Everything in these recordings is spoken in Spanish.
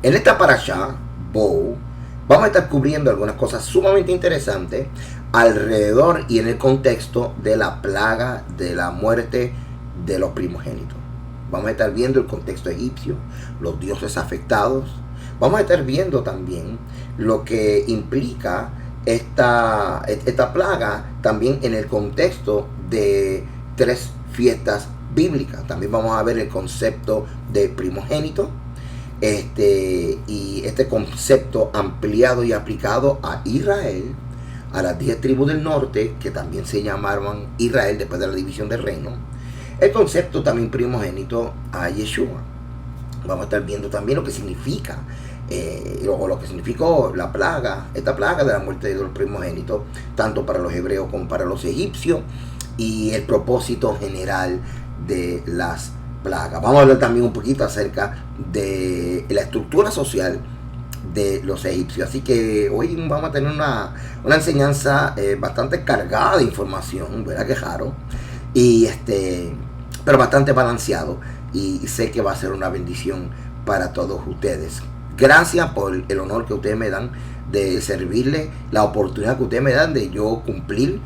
En esta parasha, Bo, vamos a estar cubriendo algunas cosas sumamente interesantes alrededor y en el contexto de la plaga de la muerte de los primogénitos. Vamos a estar viendo el contexto egipcio, los dioses afectados. Vamos a estar viendo también lo que implica esta plaga también en el contexto de 3 fiestas bíblicas. También vamos a ver el concepto de primogénito. Y este concepto ampliado y aplicado a Israel, a las 10 tribus del norte, que también se llamaban Israel después de la división del reino. El concepto también primogénito a Yeshua. Vamos a estar viendo también lo que significa, lo que significó la plaga, esta plaga de la muerte de los primogénitos, tanto para los hebreos como para los egipcios, y el propósito general de las plagas. Vamos a hablar también un poquito acerca de la estructura social de los egipcios. Así que hoy vamos a tener una enseñanza bastante cargada de información, ¿verdad? Que raro. Pero bastante balanceado. Y sé que va a ser una bendición para todos ustedes. Gracias por el honor que ustedes me dan de servirle, la oportunidad que ustedes me dan de yo cumplir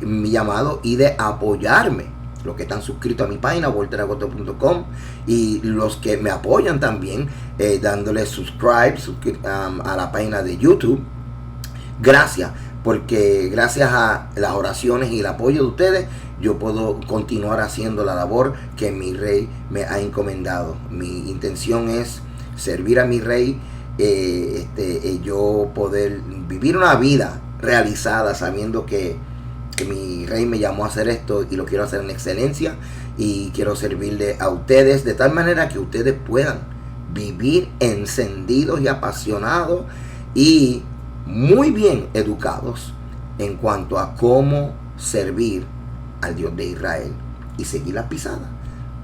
mi llamado y de apoyarme. Los que están suscritos a mi página, walteragosto.com, y los que me apoyan también, dándole subscribe a la página de YouTube. Gracias, porque gracias a las oraciones y el apoyo de ustedes, yo puedo continuar haciendo la labor que mi rey me ha encomendado. Mi intención es servir a mi rey, yo poder vivir una vida realizada sabiendo que mi rey me llamó a hacer esto y lo quiero hacer en excelencia, y quiero servirle a ustedes de tal manera que ustedes puedan vivir encendidos y apasionados y muy bien educados en cuanto a cómo servir al Dios de Israel y seguir la pisada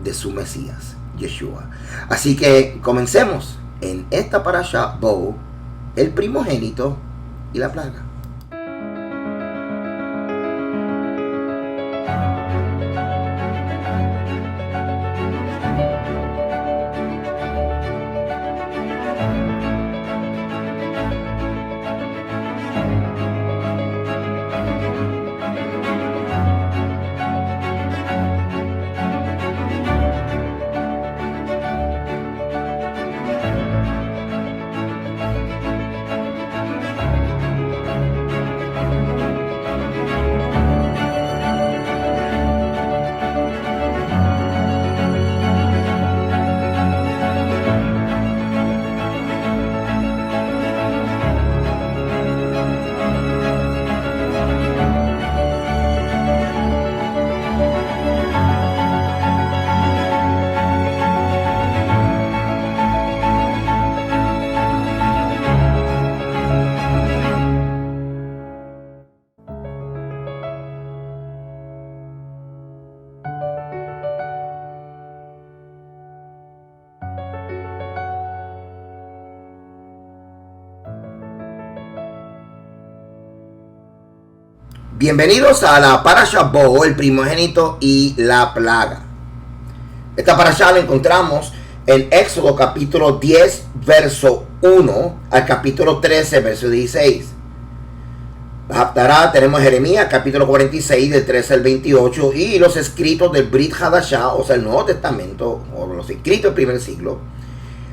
de su Mesías, Yeshua. Así que comencemos en esta parasha Bo, el primogénito y la plaga. Bienvenidos a la parasha Bo, el primogénito y la plaga. Esta parasha la encontramos en Éxodo capítulo 10, verso 1 al capítulo 13, verso 16. Haftará tenemos Jeremías capítulo 46, del 13 al 28, y los escritos del Brit Hadashah, o sea, el Nuevo Testamento, o los escritos del primer siglo.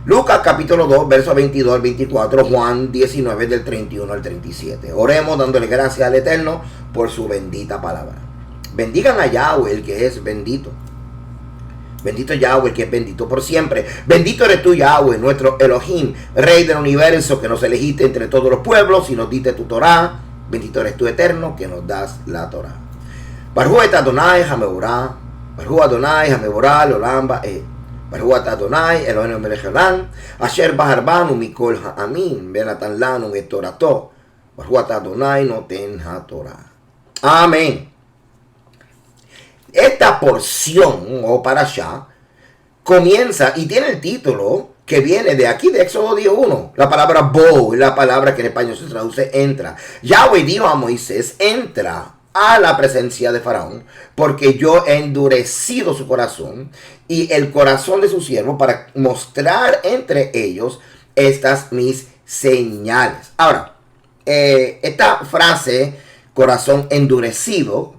Lucas capítulo 2, versos 22 al 24, Juan 19, del 31 al 37. Oremos dándole gracias al Eterno por su bendita palabra. Bendigan a Yahweh, el que es bendito. Bendito Yahweh, el que es bendito por siempre. Bendito eres tú, Yahweh, nuestro Elohim, Rey del universo, que nos elegiste entre todos los pueblos y nos diste tu Torah. Bendito eres tú, Eterno, que nos das la Torah. Baruch et Adonai Hameborah, Baruch Adonai Hameborah, Olam Ba'ed. Baruch atah Adonai Eloheinu melech haolam, asher bahar banu mikol ha'amim, venatan lanu et torato. Baruch atah Adonai noten haTorah. Amén. Esta porción o parasha comienza y tiene el título que viene de aquí de Éxodo 10:1. La palabra bo es la palabra que en español se traduce entra. Yahweh dijo a Moisés: entra a la presencia de Faraón, porque yo he endurecido su corazón y el corazón de su siervo para mostrar entre ellos estas mis señales. Ahora, esta frase, corazón endurecido,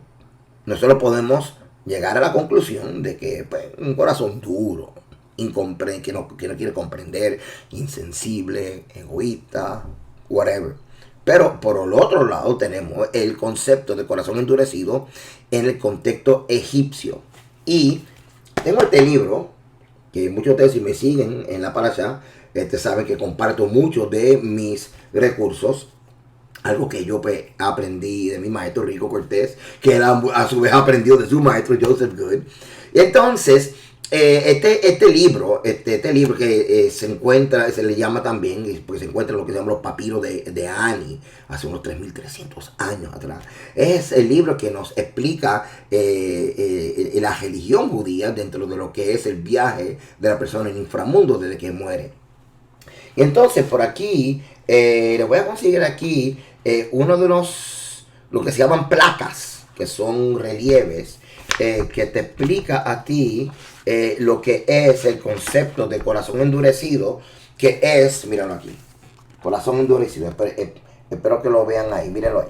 nosotros podemos llegar a la conclusión de que pues, un corazón duro, que no quiere comprender, insensible, egoísta, whatever. Pero por el otro lado tenemos el concepto de corazón endurecido en el contexto egipcio. Y tengo este libro, que muchos de ustedes si me siguen en la parasha, saben que comparto mucho de mis recursos. Algo que yo pues, aprendí de mi maestro Rico Cortés, que él a su vez aprendió de su maestro Joseph Good. Y entonces, este libro que se le llama también, porque se encuentra en lo que se llama los papiros de Ani, hace unos 3.300 años atrás. Es el libro que nos explica la religión judía dentro de lo que es el viaje de la persona en el inframundo desde que muere. Y entonces, por aquí, le voy a conseguir aquí uno de lo que se llaman placas, que son relieves, que te explica a ti lo que es el concepto de corazón endurecido, que es, míralo aquí, corazón endurecido, espero que lo vean ahí, mírenlo ahí,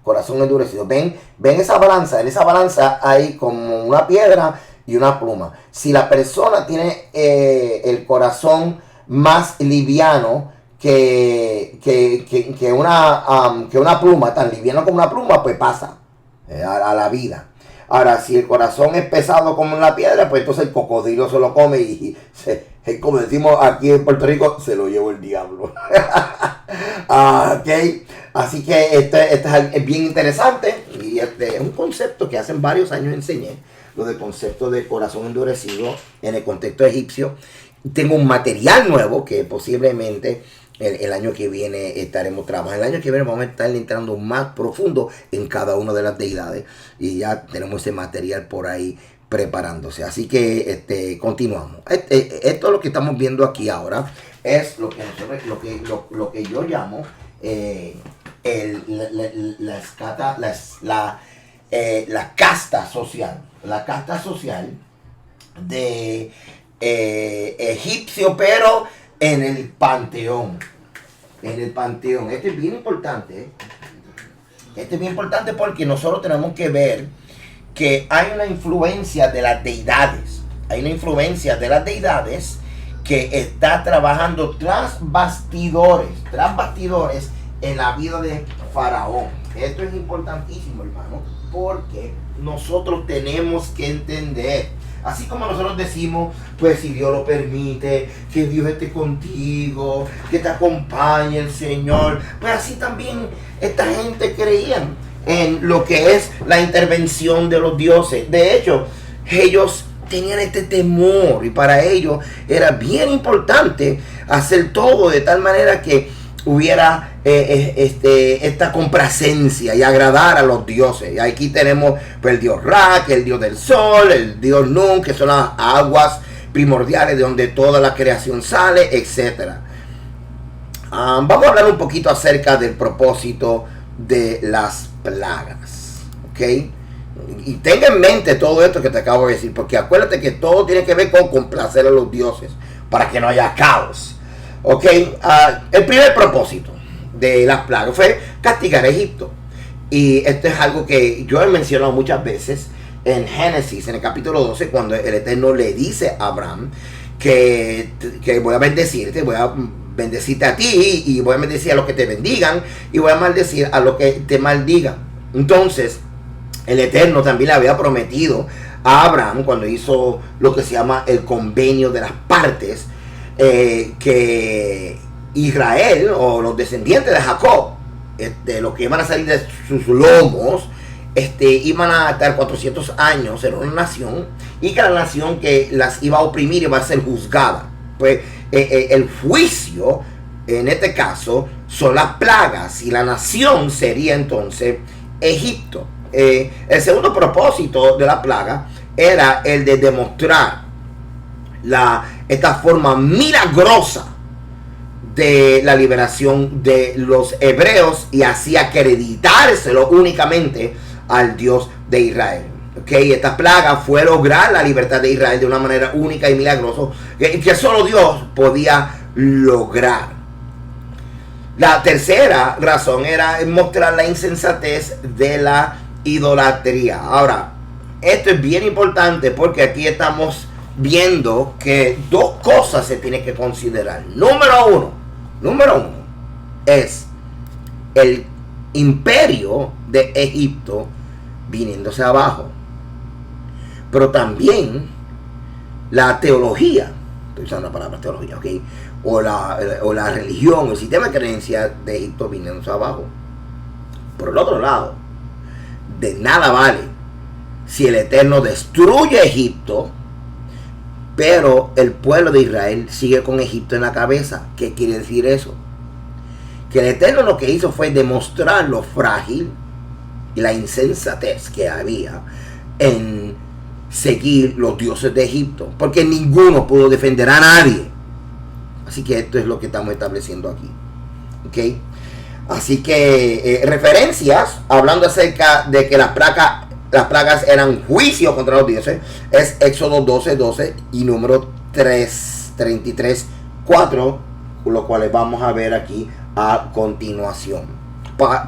corazón endurecido, ven esa balanza, en esa balanza hay como una piedra y una pluma. Si la persona tiene el corazón más liviano que una pluma, tan liviano como una pluma, pues pasa a la vida. Ahora, si el corazón es pesado como una piedra, pues entonces el cocodrilo se lo come y como decimos aquí en Puerto Rico, se lo llevó el diablo. Okay. Así que este es bien interesante y es un concepto que hace varios años enseñé, lo del concepto de corazón endurecido en el contexto egipcio. Tengo un material nuevo que posiblemente el año que viene estaremos trabajando. El año que viene vamos a estar entrando más profundo en cada una de las deidades. Y ya tenemos ese material por ahí preparándose. Así que continuamos. Esto es lo que estamos viendo aquí ahora. Es lo que yo llamo la casta social. La casta social de egipcio, pero en el panteón. Esto es bien importante. Esto es bien importante porque nosotros tenemos que ver que hay una influencia de las deidades. Hay una influencia de las deidades que está trabajando tras bastidores en la vida de Faraón. Esto es importantísimo, hermano, porque nosotros tenemos que entender. Así como nosotros decimos, pues si Dios lo permite, que Dios esté contigo, que te acompañe el Señor. Pues así también esta gente creía en lo que es la intervención de los dioses. De hecho, ellos tenían este temor y para ellos era bien importante hacer todo de tal manera que hubiera esta complacencia y agradar a los dioses. Y aquí tenemos pues, el dios Ra, que es el dios del sol, el dios Nun, que son las aguas primordiales de donde toda la creación sale, etc. Vamos a hablar un poquito acerca del propósito de las plagas, ¿ok? Y tenga en mente todo esto que te acabo de decir, porque acuérdate que todo tiene que ver con complacer a los dioses para que no haya caos. Ok, el primer propósito de las plagas fue castigar a Egipto. Y esto es algo que yo he mencionado muchas veces en Génesis, en el capítulo 12, cuando el Eterno le dice a Abraham que voy a bendecirte, voy a bendecirte a ti y voy a bendecir a los que te bendigan y voy a maldecir a los que te maldigan. Entonces, el Eterno también le había prometido a Abraham cuando hizo lo que se llama el convenio de las partes, que Israel o los descendientes de Jacob, los que iban a salir de sus lomos, iban a estar 400 años en una nación y que la nación que las iba a oprimir iba a ser juzgada. Pues el juicio en este caso son las plagas y la nación sería entonces Egipto. El segundo propósito de la plaga era el de demostrar esta forma milagrosa de la liberación de los hebreos y así acreditárselo únicamente al Dios de Israel. Okay, esta plaga fue lograr la libertad de Israel de una manera única y milagrosa que solo Dios podía lograr. La tercera razón era mostrar la insensatez de la idolatría. Ahora, esto es bien importante porque aquí estamos viendo que dos cosas se tienen que considerar. Número uno es el imperio de Egipto viniéndose abajo, pero también la teología, estoy usando la palabra teología, ¿ok? O la religión, el sistema de creencias de Egipto viniéndose abajo. Por el otro lado, de nada vale si el Eterno destruye Egipto, pero el pueblo de Israel sigue con Egipto en la cabeza. ¿Qué quiere decir eso? Que el Eterno lo que hizo fue demostrar lo frágil y la insensatez que había en seguir los dioses de Egipto, porque ninguno pudo defender a nadie. Así que esto es lo que estamos estableciendo aquí, ¿ok? Así que referencias hablando acerca de que las plagas eran juicio contra los dioses es Éxodo 12:12 y número 33:4, lo cual vamos a ver aquí a continuación.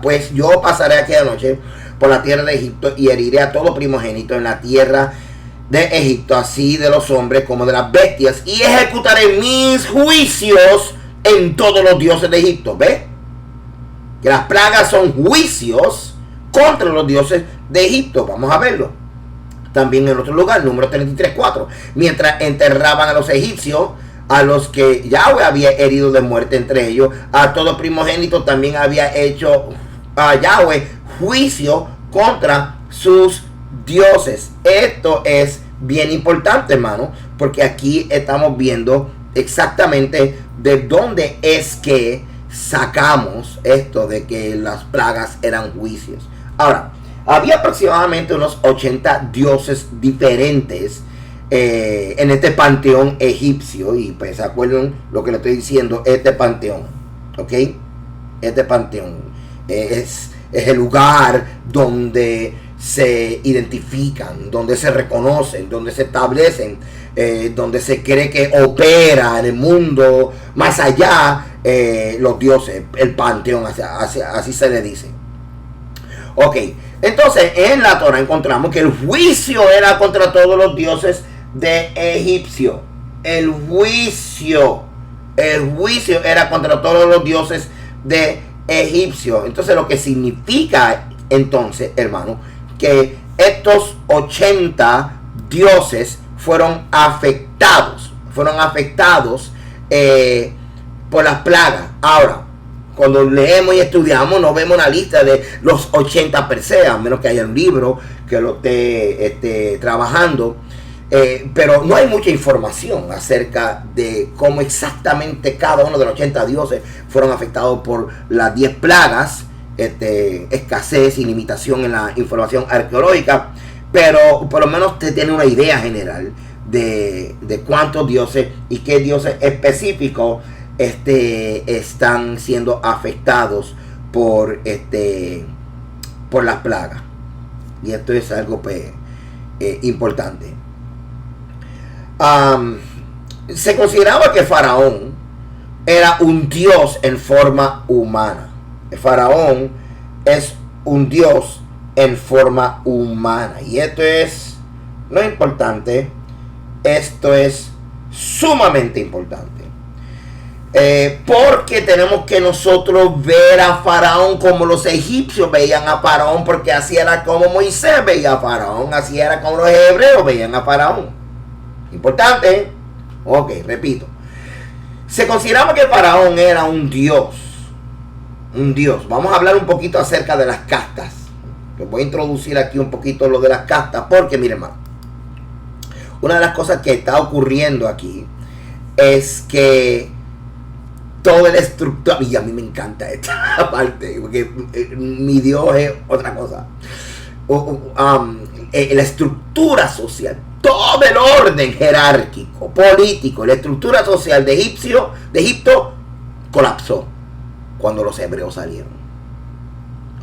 Pues yo pasaré aquella noche por la tierra de Egipto y heriré a todo primogénito en la tierra de Egipto, así de los hombres como de las bestias, y ejecutaré mis juicios en todos los dioses de Egipto. ¿Ve? Que las plagas son juicios contra los dioses de Egipto. Vamos a verlo. También en otro lugar, número 33:4. Mientras enterraban a los egipcios, a los que Yahweh había herido de muerte entre ellos, a todo primogénito también había hecho a Yahweh juicio contra sus dioses. Esto es bien importante, hermano, porque aquí estamos viendo exactamente de dónde es que sacamos esto de que las plagas eran juicios. Ahora, había aproximadamente unos 80 dioses diferentes en este panteón egipcio. Y pues se acuerdan lo que le estoy diciendo, este panteón, ¿ok? Este panteón es el lugar donde se identifican, donde se reconocen, donde se establecen, donde se cree que opera en el mundo más allá los dioses, el panteón, así se le dice. Ok, entonces en la Torah encontramos que el juicio era contra todos los dioses de Egipcio. El juicio era contra todos los dioses de Egipcio. Entonces lo que significa entonces, hermano, que estos 80 dioses fueron afectados por las plagas. Ahora, cuando leemos y estudiamos, no vemos una lista de los 80 per se, a menos que haya un libro que lo esté trabajando. Pero no hay mucha información acerca de cómo exactamente cada uno de los 80 dioses fueron afectados por las 10 plagas. Escasez y limitación en la información arqueológica, pero por lo menos te tiene una idea general de cuántos dioses y qué dioses específicos están siendo afectados por las plagas. Y esto es algo importante. Se consideraba que Faraón era un dios en forma humana. El Faraón es un dios en forma humana. Y esto es no importante, esto es sumamente importante. Porque tenemos que nosotros ver a Faraón como los egipcios veían a Faraón, porque así era como Moisés veía a Faraón, así era como los hebreos veían a Faraón. Importante. Ok, repito. Se consideraba que Faraón era un dios. Un dios. Vamos a hablar un poquito acerca de las castas. Les voy a introducir aquí un poquito lo de las castas, porque miren, hermano, una de las cosas que está ocurriendo aquí es que toda la estructura, y a mí me encanta esta parte, porque mi Dios es otra cosa. La estructura social, todo el orden jerárquico, político, la estructura social de Egipto colapsó cuando los hebreos salieron.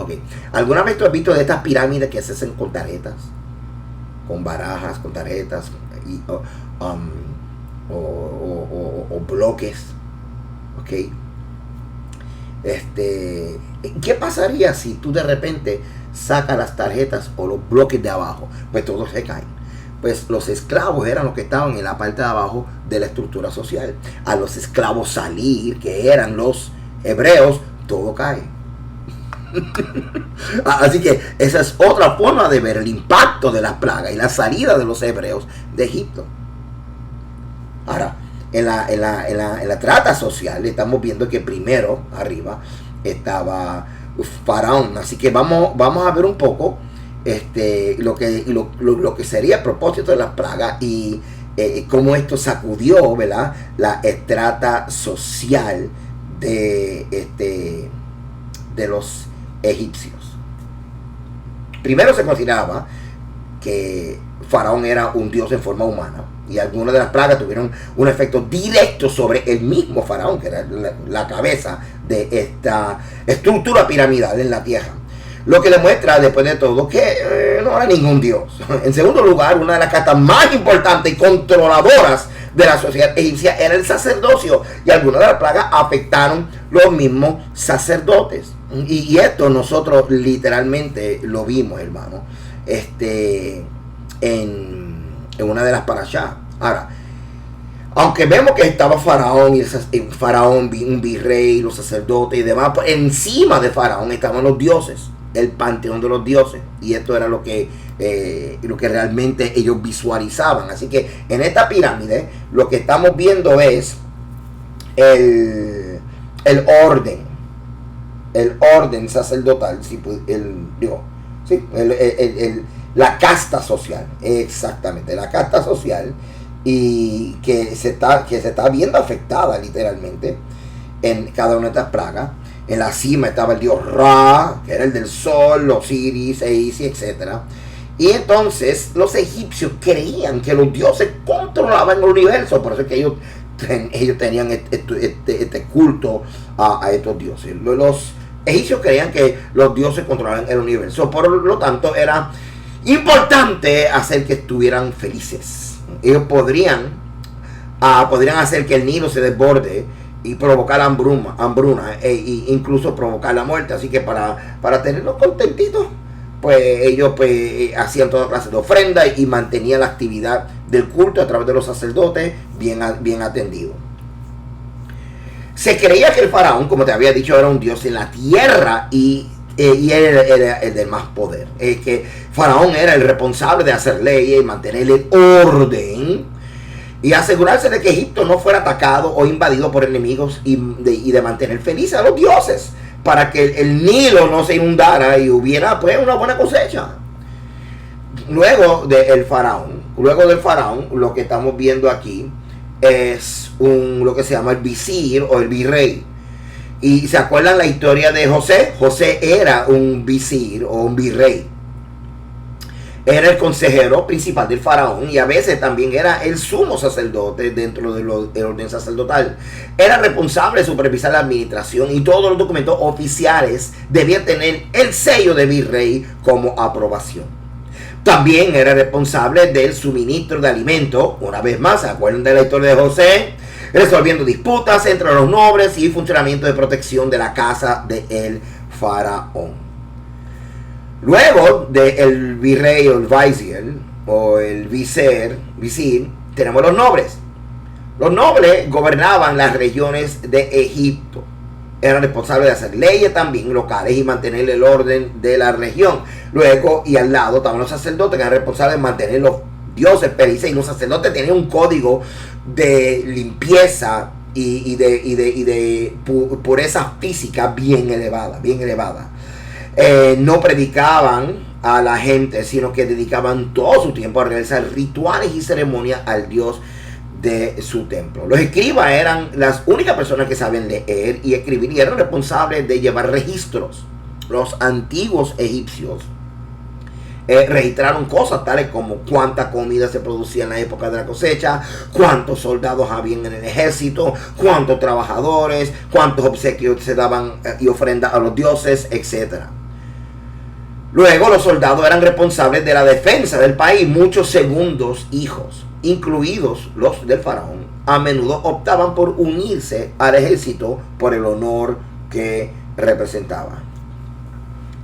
Ok. ¿Alguna vez tú has visto de estas pirámides que se hacen con tarjetas? Con barajas, con tarjetas y, o bloques. Ok. ¿Qué pasaría si tú de repente sacas las tarjetas o los bloques de abajo? Pues todos se caen. Pues los esclavos eran los que estaban en la parte de abajo de la estructura social. A los esclavos salir, que eran los hebreos, todo cae. Así que esa es otra forma de ver el impacto de las plagas y la salida de los hebreos de Egipto. Ahora, en la trata social estamos viendo que primero arriba estaba Faraón. Así que vamos a ver un poco lo que sería el propósito de las plagas y cómo esto sacudió, ¿verdad?, la estrata social de los egipcios. Primero se consideraba que Faraón era un dios en forma humana y algunas de las plagas tuvieron un efecto directo sobre el mismo Faraón, que era la cabeza de esta estructura piramidal en la tierra. Lo que demuestra, después de todo, que no era ningún dios. En segundo lugar, una de las castas más importantes y controladoras de la sociedad egipcia era el sacerdocio, y algunas de las plagas afectaron los mismos sacerdotes. Y esto nosotros literalmente lo vimos, hermano, en una de las parashá. Ahora, aunque vemos que estaba Faraón y Faraón, un virrey, los sacerdotes y demás, pues encima de Faraón estaban los dioses, el panteón de los dioses, y esto era lo que realmente ellos visualizaban. Así que en esta pirámide lo que estamos viendo es el orden sacerdotal, la casta social, exactamente, la casta social, y que se está viendo afectada literalmente en cada una de estas plagas. En la cima estaba el dios Ra, que era el del sol, Osiris, Isis, etc. Y entonces los egipcios creían que los dioses controlaban el universo, por eso es que ellos tenían este culto a estos dioses. Los egipcios creían que los dioses controlaban el universo, por lo tanto era importante hacer que estuvieran felices. Ellos podrían hacer que el Nilo se desborde y provocar hambruna e incluso provocar la muerte. Así que para tenerlos contentitos, pues ellos hacían toda clase de ofrenda y mantenían la actividad del culto a través de los sacerdotes bien atendido. Se creía que el faraón, como te había dicho, era un dios en la tierra y era el del más poder. Que Faraón era el responsable de hacer leyes y mantener el orden y asegurarse de que Egipto no fuera atacado o invadido por enemigos y de mantener felices a los dioses para que el Nilo no se inundara y hubiera pues una buena cosecha. Luego del faraón, lo que estamos viendo aquí es lo que se llama el visir o el virrey. Y se acuerdan la historia de José. José era un visir o un virrey. Era el consejero principal del faraón y a veces también era el sumo sacerdote dentro del orden sacerdotal. Era responsable de supervisar la administración y todos los documentos oficiales debían tener el sello de virrey como aprobación. También era responsable del suministro de alimentos. Una vez más, ¿se acuerdan de la historia de José? Resolviendo disputas entre los nobles y funcionamiento de protección de la casa del faraón. Luego del virrey o el vizier o el visir, tenemos los nobles. Los nobles gobernaban las regiones de Egipto. Eran responsables de hacer leyes también locales y mantener el orden de la región. Luego y al lado estaban los sacerdotes, que eran responsables de mantener los dioses perices, y los sacerdotes tenían un código de limpieza y de pureza física bien elevada. No predicaban a la gente, sino que dedicaban todo su tiempo a realizar rituales y ceremonias al dios de su templo. Los escribas eran las únicas personas que saben leer y escribir y eran responsables de llevar registros. Los antiguos egipcios registraron cosas tales como cuánta comida se producía en la época de la cosecha, cuántos soldados habían en el ejército, cuántos trabajadores, cuántos obsequios se daban y ofrendas a los dioses, etc. Luego los soldados eran responsables de la defensa del país. Muchos segundos hijos, incluidos los del faraón, a menudo optaban por unirse al ejército por el honor que representaba.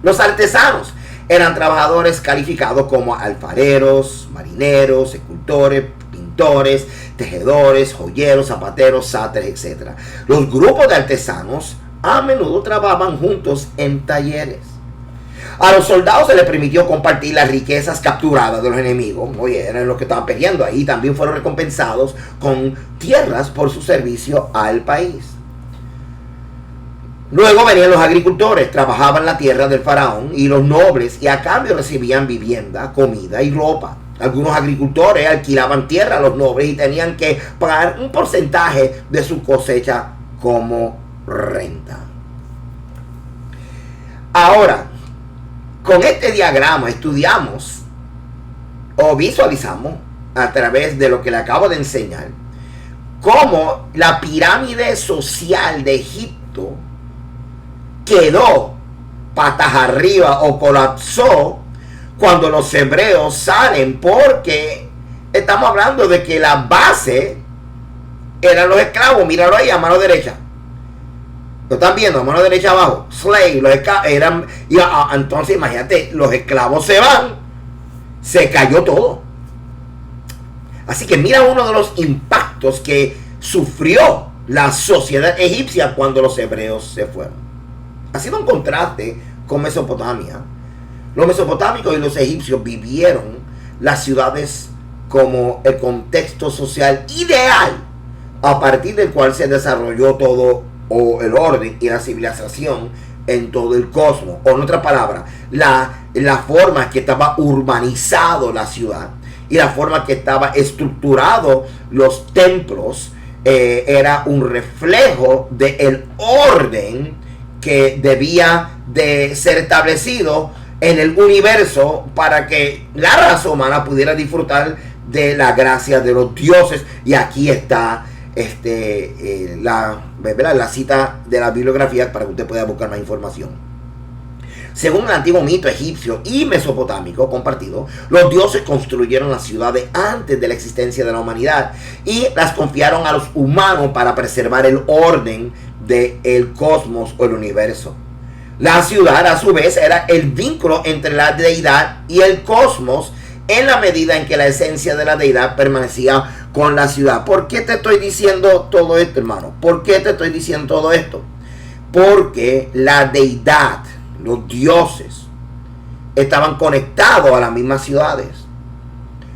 Los artesanos eran trabajadores calificados como alfareros, marineros, escultores, pintores, tejedores, joyeros, zapateros, sáteres, etc. Los grupos de artesanos a menudo trabajaban juntos en talleres. A los soldados se les permitió compartir las riquezas capturadas de los enemigos. Oye, eran los que estaban peleando ahí. También fueron recompensados con tierras por su servicio al país. Luego venían los agricultores, trabajaban la tierra del faraón y los nobles, y a cambio recibían vivienda, comida y ropa. Algunos agricultores alquilaban tierra a los nobles y tenían que pagar un porcentaje de su cosecha como renta. Ahora, con este diagrama estudiamos o visualizamos a través de lo que le acabo de enseñar cómo la pirámide social de Egipto quedó patas arriba o colapsó cuando los hebreos salen, porque estamos hablando de que la base eran los esclavos. Míralo ahí a mano derecha. ¿Lo están viendo? A mano derecha abajo. Slave, los esclavos eran. Entonces, imagínate, los esclavos se van, se cayó todo. Así que mira uno de los impactos que sufrió la sociedad egipcia cuando los hebreos se fueron. Ha sido un contraste con Mesopotamia. Los mesopotámicos y los egipcios vivieron las ciudades como el contexto social ideal a partir del cual se desarrolló todo o el orden y la civilización en todo el cosmos. O en otra palabra, la forma que estaba urbanizado la ciudad y la forma que estaba estructurado los templos era un reflejo del orden que debía de ser establecido en el universo para que la raza humana pudiera disfrutar de la gracia de los dioses. Y aquí está la cita de la bibliografía para que usted pueda buscar más información. Según el antiguo mito egipcio y mesopotámico compartido, los dioses construyeron las ciudades antes de la existencia de la humanidad y las confiaron a los humanos para preservar el orden del cosmos o el universo. La ciudad, a su vez, era el vínculo entre la deidad y el cosmos, en la medida en que la esencia de la deidad permanecía con la ciudad. ¿Por qué te estoy diciendo todo esto, hermano? ¿Por qué te estoy diciendo todo esto? Porque la deidad, los dioses, estaban conectados a las mismas ciudades.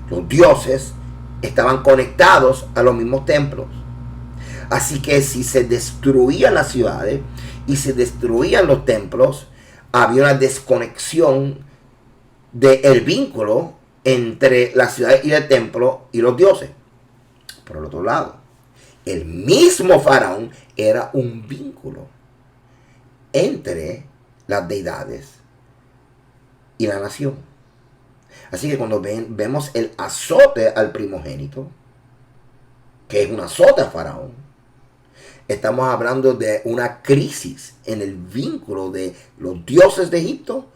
Los dioses estaban conectados a los mismos templos. Así que si se destruían las ciudades y se destruían los templos, había una desconexión del vínculo entre la ciudad y el templo y los dioses. Por el otro lado, el mismo faraón era un vínculo entre las deidades y la nación. Así que cuando vemos el azote al primogénito, que es un azote a faraón, estamos hablando de una crisis en el vínculo de los dioses de Egipto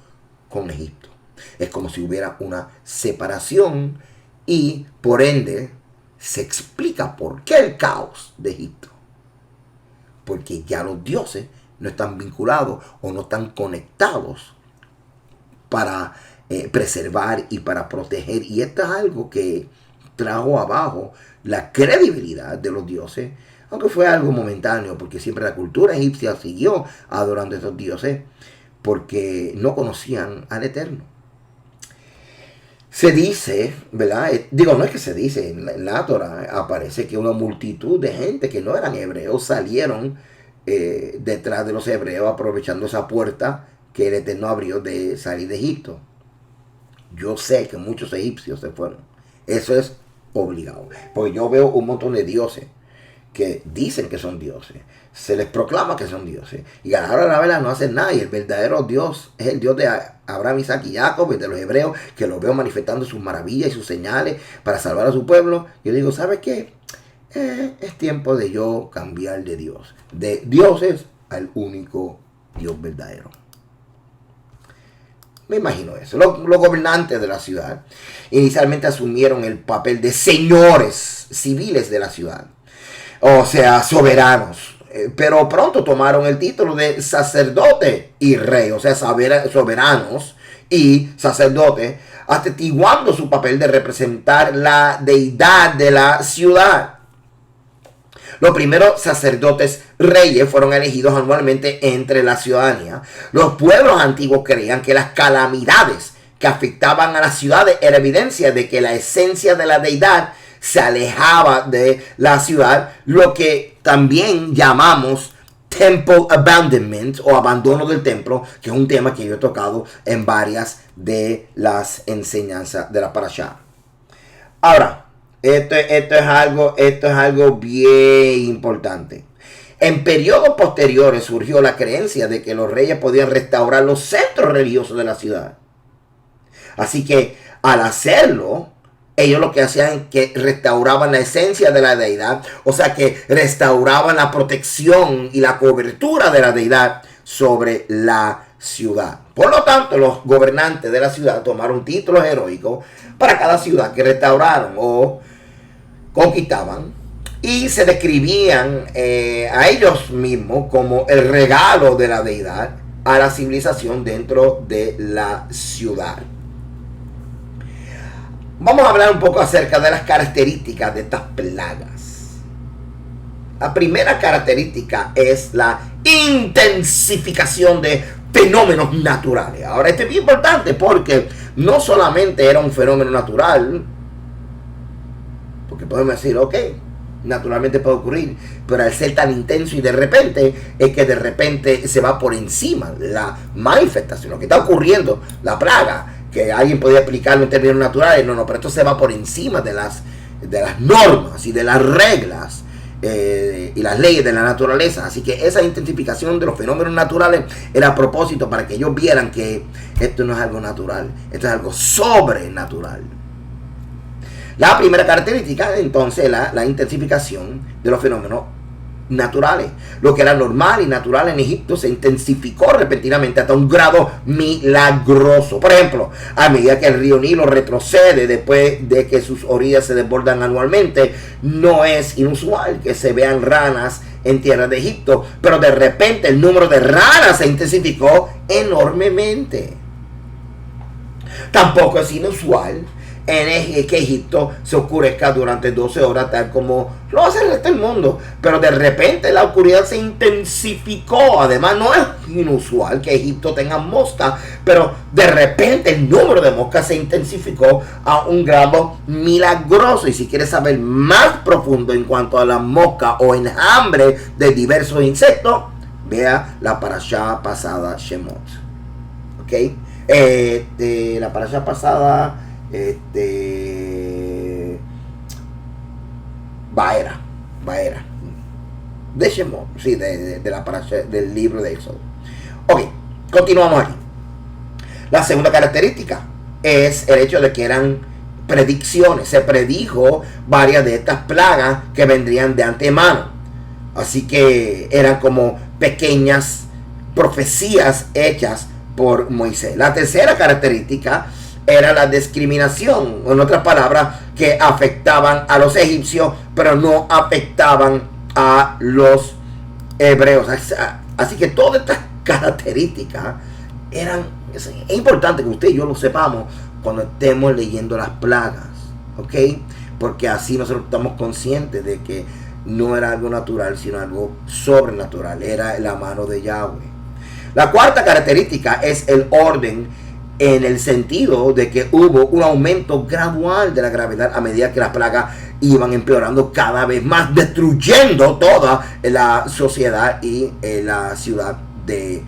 con Egipto. Es como si hubiera una separación y por ende se explica por qué el caos de Egipto. Porque ya los dioses no están vinculados o no están conectados para preservar y para proteger. Y esto es algo que trajo abajo la credibilidad de los dioses, aunque fue algo momentáneo, porque siempre la cultura egipcia siguió adorando a esos dioses porque no conocían al Eterno. Se dice, ¿verdad? No es que se dice, en la Torah aparece que una multitud de gente que no eran hebreos salieron detrás de los hebreos, aprovechando esa puerta que el Eterno abrió de salir de Egipto. Yo sé que muchos egipcios se fueron. Eso es obligado. Porque yo veo un montón de dioses que dicen que son dioses. Se les proclama que son dioses. Y a la hora de la verdad no hacen nada. Y el verdadero Dios es el Dios de Abraham, Isaac y Jacob, y de los hebreos, que los veo manifestando sus maravillas y sus señales para salvar a su pueblo. Yo digo, ¿sabe qué? Es tiempo de yo cambiar de Dios. De dioses al único Dios verdadero. Me imagino eso. Los gobernantes de la ciudad inicialmente asumieron el papel de señores civiles de la ciudad, o sea, soberanos. Pero pronto tomaron el título de sacerdote y rey, o sea, soberanos y sacerdote, atestiguando su papel de representar la deidad de la ciudad. Los primeros sacerdotes reyes fueron elegidos anualmente entre la ciudadanía. Los pueblos antiguos creían que las calamidades que afectaban a las ciudades era evidencia de que la esencia de la deidad se alejaba de la ciudad, lo que también llamamos temple abandonment o abandono del templo, que es un tema que yo he tocado en varias de las enseñanzas de la parashá. Ahora, esto es algo bien importante. En periodos posteriores surgió la creencia de que los reyes podían restaurar los centros religiosos de la ciudad. Así que al hacerlo, ellos lo que hacían es que restauraban la esencia de la deidad, o sea que restauraban la protección y la cobertura de la deidad sobre la ciudad. Por lo tanto, los gobernantes de la ciudad tomaron títulos heroicos para cada ciudad que restauraron o conquistaban y se describían a ellos mismos como el regalo de la deidad a la civilización dentro de la ciudad. Vamos a hablar un poco acerca de las características de estas plagas. La primera característica es la intensificación de fenómenos naturales. Ahora, esto es bien importante porque no solamente era un fenómeno natural, porque podemos decir, ok, naturalmente puede ocurrir, pero al ser tan intenso y de repente, es que de repente se va por encima la manifestación, lo que está ocurriendo, la plaga, que alguien podría explicarlo en términos naturales, no, pero esto se va por encima de las normas y de las reglas y las leyes de la naturaleza. Así que esa intensificación de los fenómenos naturales era a propósito para que ellos vieran que esto no es algo natural, esto es algo sobrenatural. La primera característica, entonces, la intensificación de los fenómenos naturales. Lo que era normal y natural en Egipto se intensificó repentinamente hasta un grado milagroso. Por ejemplo, a medida que el río Nilo retrocede después de que sus orillas se desbordan anualmente, no es inusual que se vean ranas en tierra de Egipto, pero de repente el número de ranas se intensificó enormemente. Tampoco es inusual que Egipto se oscurezca durante 12 horas, tal como lo hace el resto del mundo, pero de repente la oscuridad se intensificó. Además, no es inusual que Egipto tenga moscas, pero de repente el número de moscas se intensificó a un grado milagroso. Y si quieres saber más profundo en cuanto a las moscas o enjambre de diversos insectos, vea la parashá pasada Shemot. ¿Ok? La parashá pasada Baera de Shemot, sí, de la parasha, del libro de Éxodo. Ok, continuamos aquí. La segunda característica es el hecho de que eran predicciones. Se predijo varias de estas plagas que vendrían de antemano, así que eran como pequeñas profecías hechas por Moisés. La tercera característica era la discriminación, en otras palabras, que afectaban a los egipcios, pero no afectaban a los hebreos. Así que todas estas características es importante que usted y yo lo sepamos cuando estemos leyendo las plagas, ¿ok? Porque así nosotros estamos conscientes de que no era algo natural, sino algo sobrenatural, era la mano de Yahweh. La cuarta característica es el orden, en el sentido de que hubo un aumento gradual de la gravedad a medida que las plagas iban empeorando cada vez más, destruyendo toda la sociedad y la ciudad de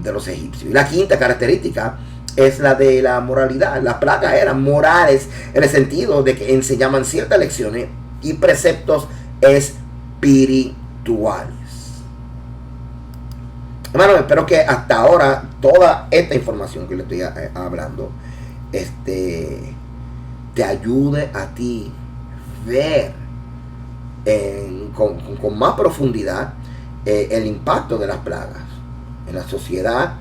los egipcios. Y la quinta característica es la de la moralidad. Las plagas eran morales en el sentido de que enseñaban ciertas lecciones y preceptos espirituales. Hermano, espero que hasta ahora toda esta información que le estoy hablando te ayude a ti ver con más profundidad el impacto de las plagas en la sociedad,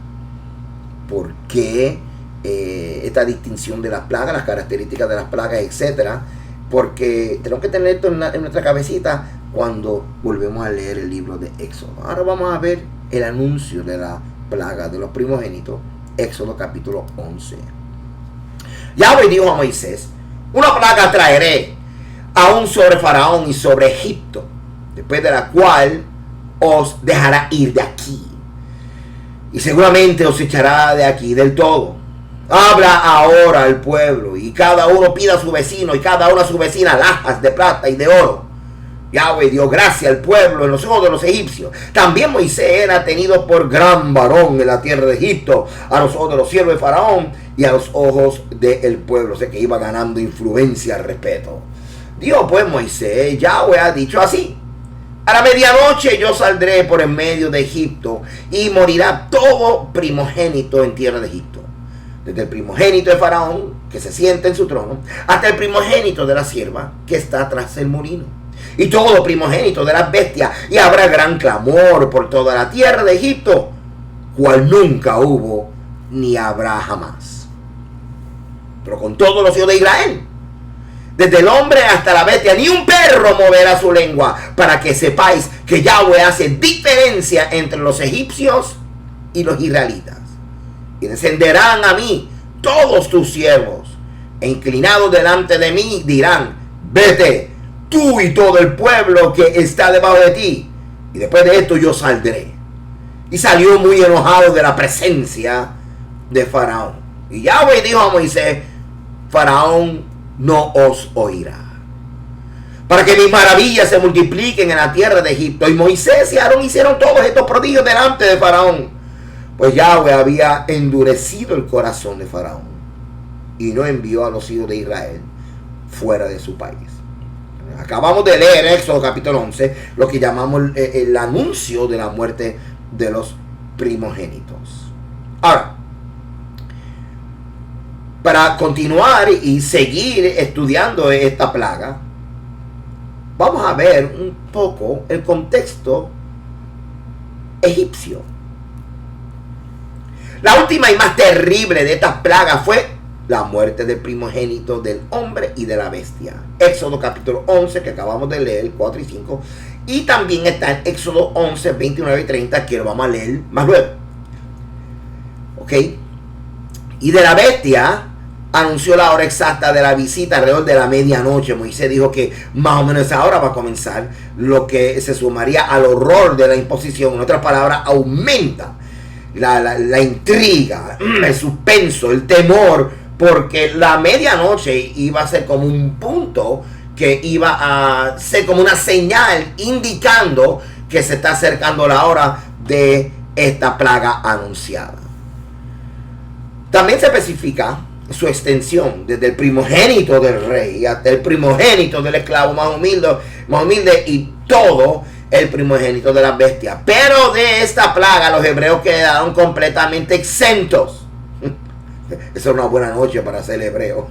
por qué esta distinción de las plagas, las características de las plagas, etcétera, porque tenemos que tener esto en nuestra cabecita cuando volvemos a leer el libro de Éxodo. Ahora vamos a ver el anuncio de la plaga de los primogénitos, Éxodo capítulo 11. Yahweh dijo a Moisés: una plaga traeré aún sobre Faraón y sobre Egipto, después de la cual os dejará ir de aquí, y seguramente os echará de aquí del todo. Habla ahora al pueblo, y cada uno pida a su vecino y cada una a su vecina alhajas de plata y de oro. Yahweh dio gracia al pueblo en los ojos de los egipcios. También Moisés era tenido por gran varón en la tierra de Egipto, a los ojos de los siervos de Faraón y a los ojos del pueblo. O sea que iba ganando influencia, respeto. Dijo pues Moisés: Yahweh ha dicho así: a la medianoche yo saldré por en medio de Egipto, y morirá todo primogénito en tierra de Egipto, desde el primogénito de Faraón, que se sienta en su trono, hasta el primogénito de la sierva que está tras el molino, y todo primogénito de las bestias, y habrá gran clamor por toda la tierra de Egipto, cual nunca hubo ni habrá jamás. Pero con todos los hijos de Israel, desde el hombre hasta la bestia, ni un perro moverá su lengua, para que sepáis que Yahweh hace diferencia entre los egipcios y los israelitas. Y descenderán a mí todos tus siervos, e inclinados delante de mí dirán: vete, tú y todo el pueblo que está debajo de ti, y después de esto yo saldré. Y salió muy enojado de la presencia de Faraón. Y Yahweh dijo a Moisés: Faraón no os oirá, para que mis maravillas se multipliquen en la tierra de Egipto. Y Moisés y Aarón hicieron todos estos prodigios delante de Faraón, pues Yahweh había endurecido el corazón de Faraón, y no envió a los hijos de Israel fuera de su país. Acabamos de leer en Éxodo capítulo 11 lo que llamamos el anuncio de la muerte de los primogénitos. Ahora, para continuar y seguir estudiando esta plaga, vamos a ver un poco el contexto egipcio. La última y más terrible de estas plagas fue la muerte del primogénito del hombre y de la bestia. Éxodo capítulo 11, que acabamos de leer, 4 y 5. Y también está en Éxodo 11, 29 y 30, que lo vamos a leer más luego. ¿Ok? Y de la bestia anunció la hora exacta de la visita alrededor de la medianoche. Moisés dijo que más o menos esa hora va a comenzar, lo que se sumaría al horror de la imposición. En otras palabras, aumenta la intriga, el suspenso, el temor, porque la medianoche iba a ser como un punto que iba a ser como una señal indicando que se está acercando la hora de esta plaga anunciada. También se especifica su extensión desde el primogénito del rey hasta el primogénito del esclavo más humilde y todo el primogénito de las bestias. Pero de esta plaga los hebreos quedaron completamente exentos. Esa es una buena noche para ser hebreo.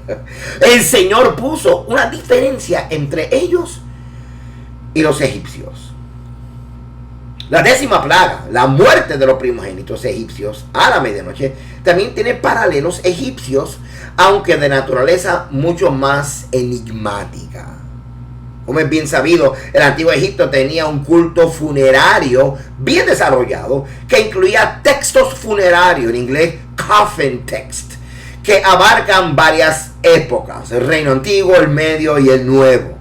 El Señor puso una diferencia entre ellos y los egipcios. La 10ª plaga, la muerte de los primogénitos egipcios a la medianoche, también tiene paralelos egipcios, aunque de naturaleza mucho más enigmática. Como es bien sabido, el antiguo Egipto tenía un culto funerario bien desarrollado que incluía textos funerarios, en inglés coffin text, que abarcan varias épocas: el reino antiguo, el medio y el nuevo.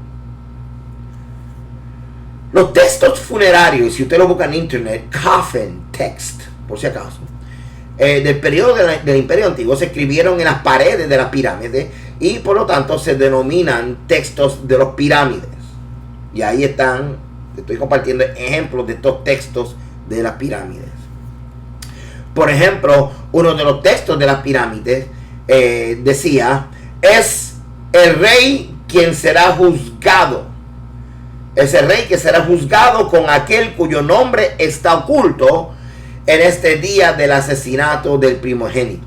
Los textos funerarios, si usted lo busca en internet, coffin text, por si acaso, del periodo del Imperio Antiguo, se escribieron en las paredes de las pirámides y por lo tanto se denominan textos de los pirámides. Y ahí están, estoy compartiendo ejemplos de estos textos de las pirámides. Por ejemplo, uno de los textos de las pirámides decía: es el rey quien será juzgado. Es el rey que será juzgado con aquel cuyo nombre está oculto en este día del asesinato del primogénito.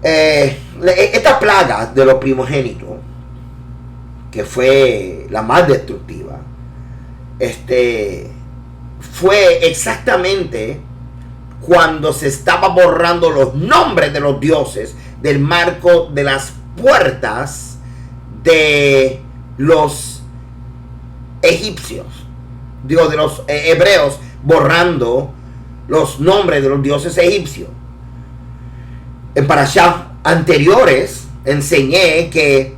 Esta plaga de los primogénitos, que fue la más destructiva, fue exactamente cuando se estaba borrando los nombres de los dioses del marco de las puertas de los egipcios, digo, de los hebreos, borrando los nombres de los dioses egipcios. En parashá anteriores enseñé que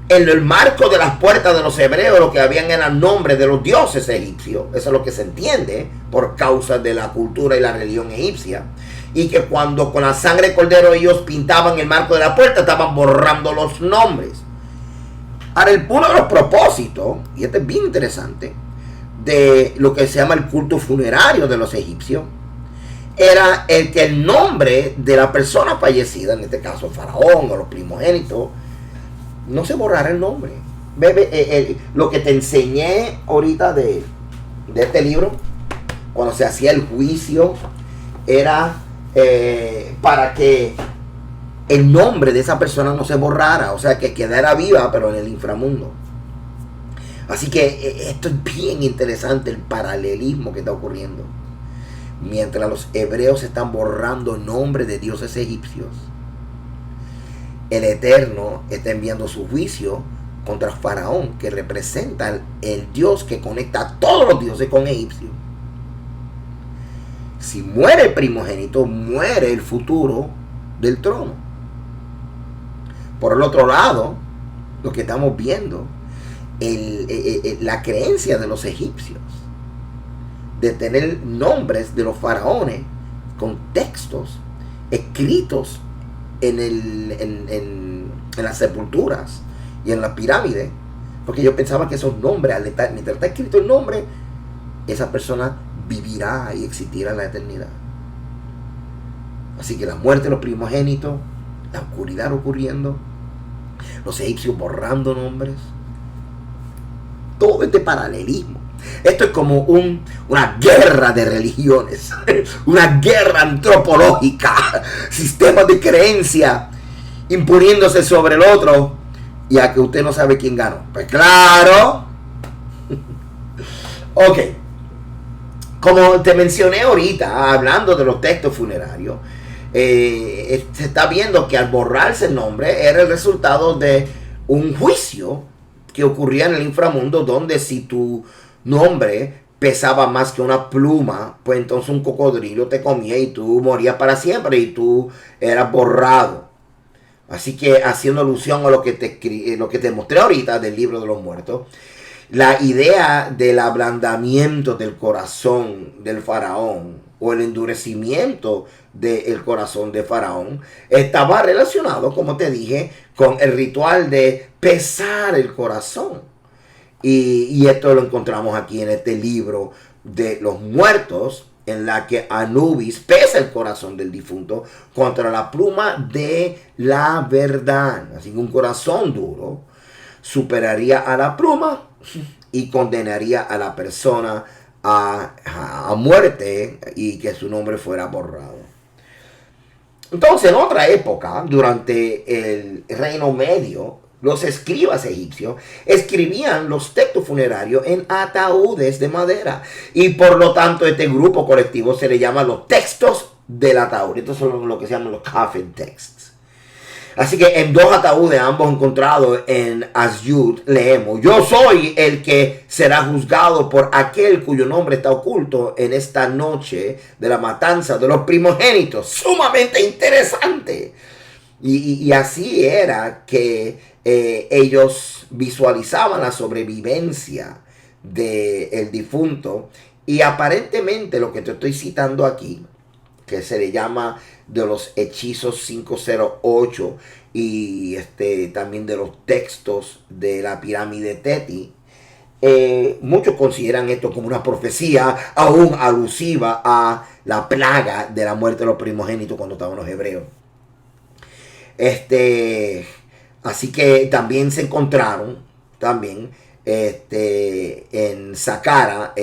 en el marco de las puertas de los hebreos lo que habían eran nombres de los dioses egipcios. Eso es lo que se entiende por causa de la cultura y la religión egipcia. Y que cuando con la sangre de cordero ellos pintaban el marco de la puerta, estaban borrando los nombres. Ahora, uno de los propósitos, y este es bien interesante, de lo que se llama el culto funerario de los egipcios, era el que el nombre de la persona fallecida, en este caso el faraón o los primogénitos, no se borrara el nombre. Lo que te enseñé ahorita de este libro, cuando se hacía el juicio, era para que el nombre de esa persona no se borrara, o sea, que quedara viva, pero en el inframundo. Así que esto es bien interesante, el paralelismo que está ocurriendo. Mientras los hebreos están borrando nombres de dioses egipcios, el Eterno está enviando su juicio contra Faraón, que representa el Dios que conecta a todos los dioses con egipcios. Si muere el primogénito, muere el futuro del trono. Por el otro lado, lo que estamos viendo, la creencia de los egipcios de tener nombres de los faraones con textos escritos en las sepulturas y en las pirámides, porque yo pensaba que esos nombres, mientras está escrito el nombre, esa persona vivirá y existirá en la eternidad. Así que la muerte de los primogénitos, la oscuridad ocurriendo, los egipcios borrando nombres, todo este paralelismo. Esto es como una guerra de religiones, una guerra antropológica, sistemas de creencia imponiéndose sobre el otro, y a que usted no sabe quién ganó. Pues claro. Ok. Como te mencioné ahorita, hablando de los textos funerarios, se está viendo que al borrarse el nombre era el resultado de un juicio que ocurría en el inframundo, donde si tu nombre pesaba más que una pluma, pues entonces un cocodrilo te comía y tú morías para siempre y tú eras borrado. Así que, haciendo alusión a lo que te mostré ahorita del libro de los muertos, la idea del ablandamiento del corazón del faraón o el endurecimiento del corazón de faraón estaba relacionado, como te dije, con el ritual de pesar el corazón. Y esto lo encontramos aquí en este libro de los muertos, en la que Anubis pesa el corazón del difunto contra la pluma de la verdad. Así que un corazón duro superaría a la pluma y condenaría a la persona a muerte y que su nombre fuera borrado. Entonces, en otra época, durante el Reino Medio, los escribas egipcios escribían los textos funerarios en ataúdes de madera. Y por lo tanto, este grupo colectivo se le llama los textos del ataúd. Estos son lo que se llaman los coffin texts. Así que en dos ataúdes, ambos encontrados en Asyut, leemos: yo soy el que será juzgado por aquel cuyo nombre está oculto en esta noche de la matanza de los primogénitos. Sumamente interesante. Y así era que ellos visualizaban la sobrevivencia del difunto. Y aparentemente lo que te estoy citando aquí, que se le llama de los hechizos 508 y también de los textos de la pirámide Teti, muchos consideran esto como una profecía aún alusiva a la plaga de la muerte de los primogénitos cuando estaban los hebreos. Así que también se encontraron en Saqqara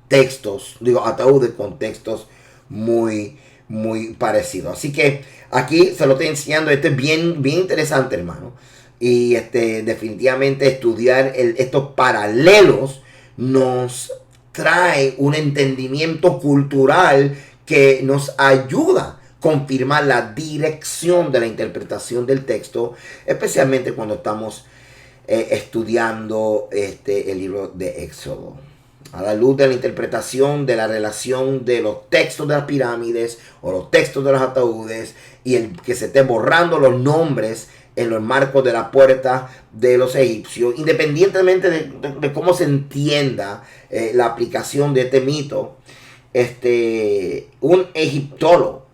textos, ataúdes con textos muy parecidos. Así que aquí se lo estoy enseñando. Esto es bien interesante, hermano. Y definitivamente estudiar estos paralelos nos trae un entendimiento cultural que nos ayuda a confirmar la dirección de la interpretación del texto, especialmente cuando estamos estudiando el libro de Éxodo. A la luz de la interpretación de la relación de los textos de las pirámides o los textos de los ataúdes y el que se esté borrando los nombres en los marcos de la puerta de los egipcios, independientemente de cómo se entienda la aplicación de este mito, un egiptólogo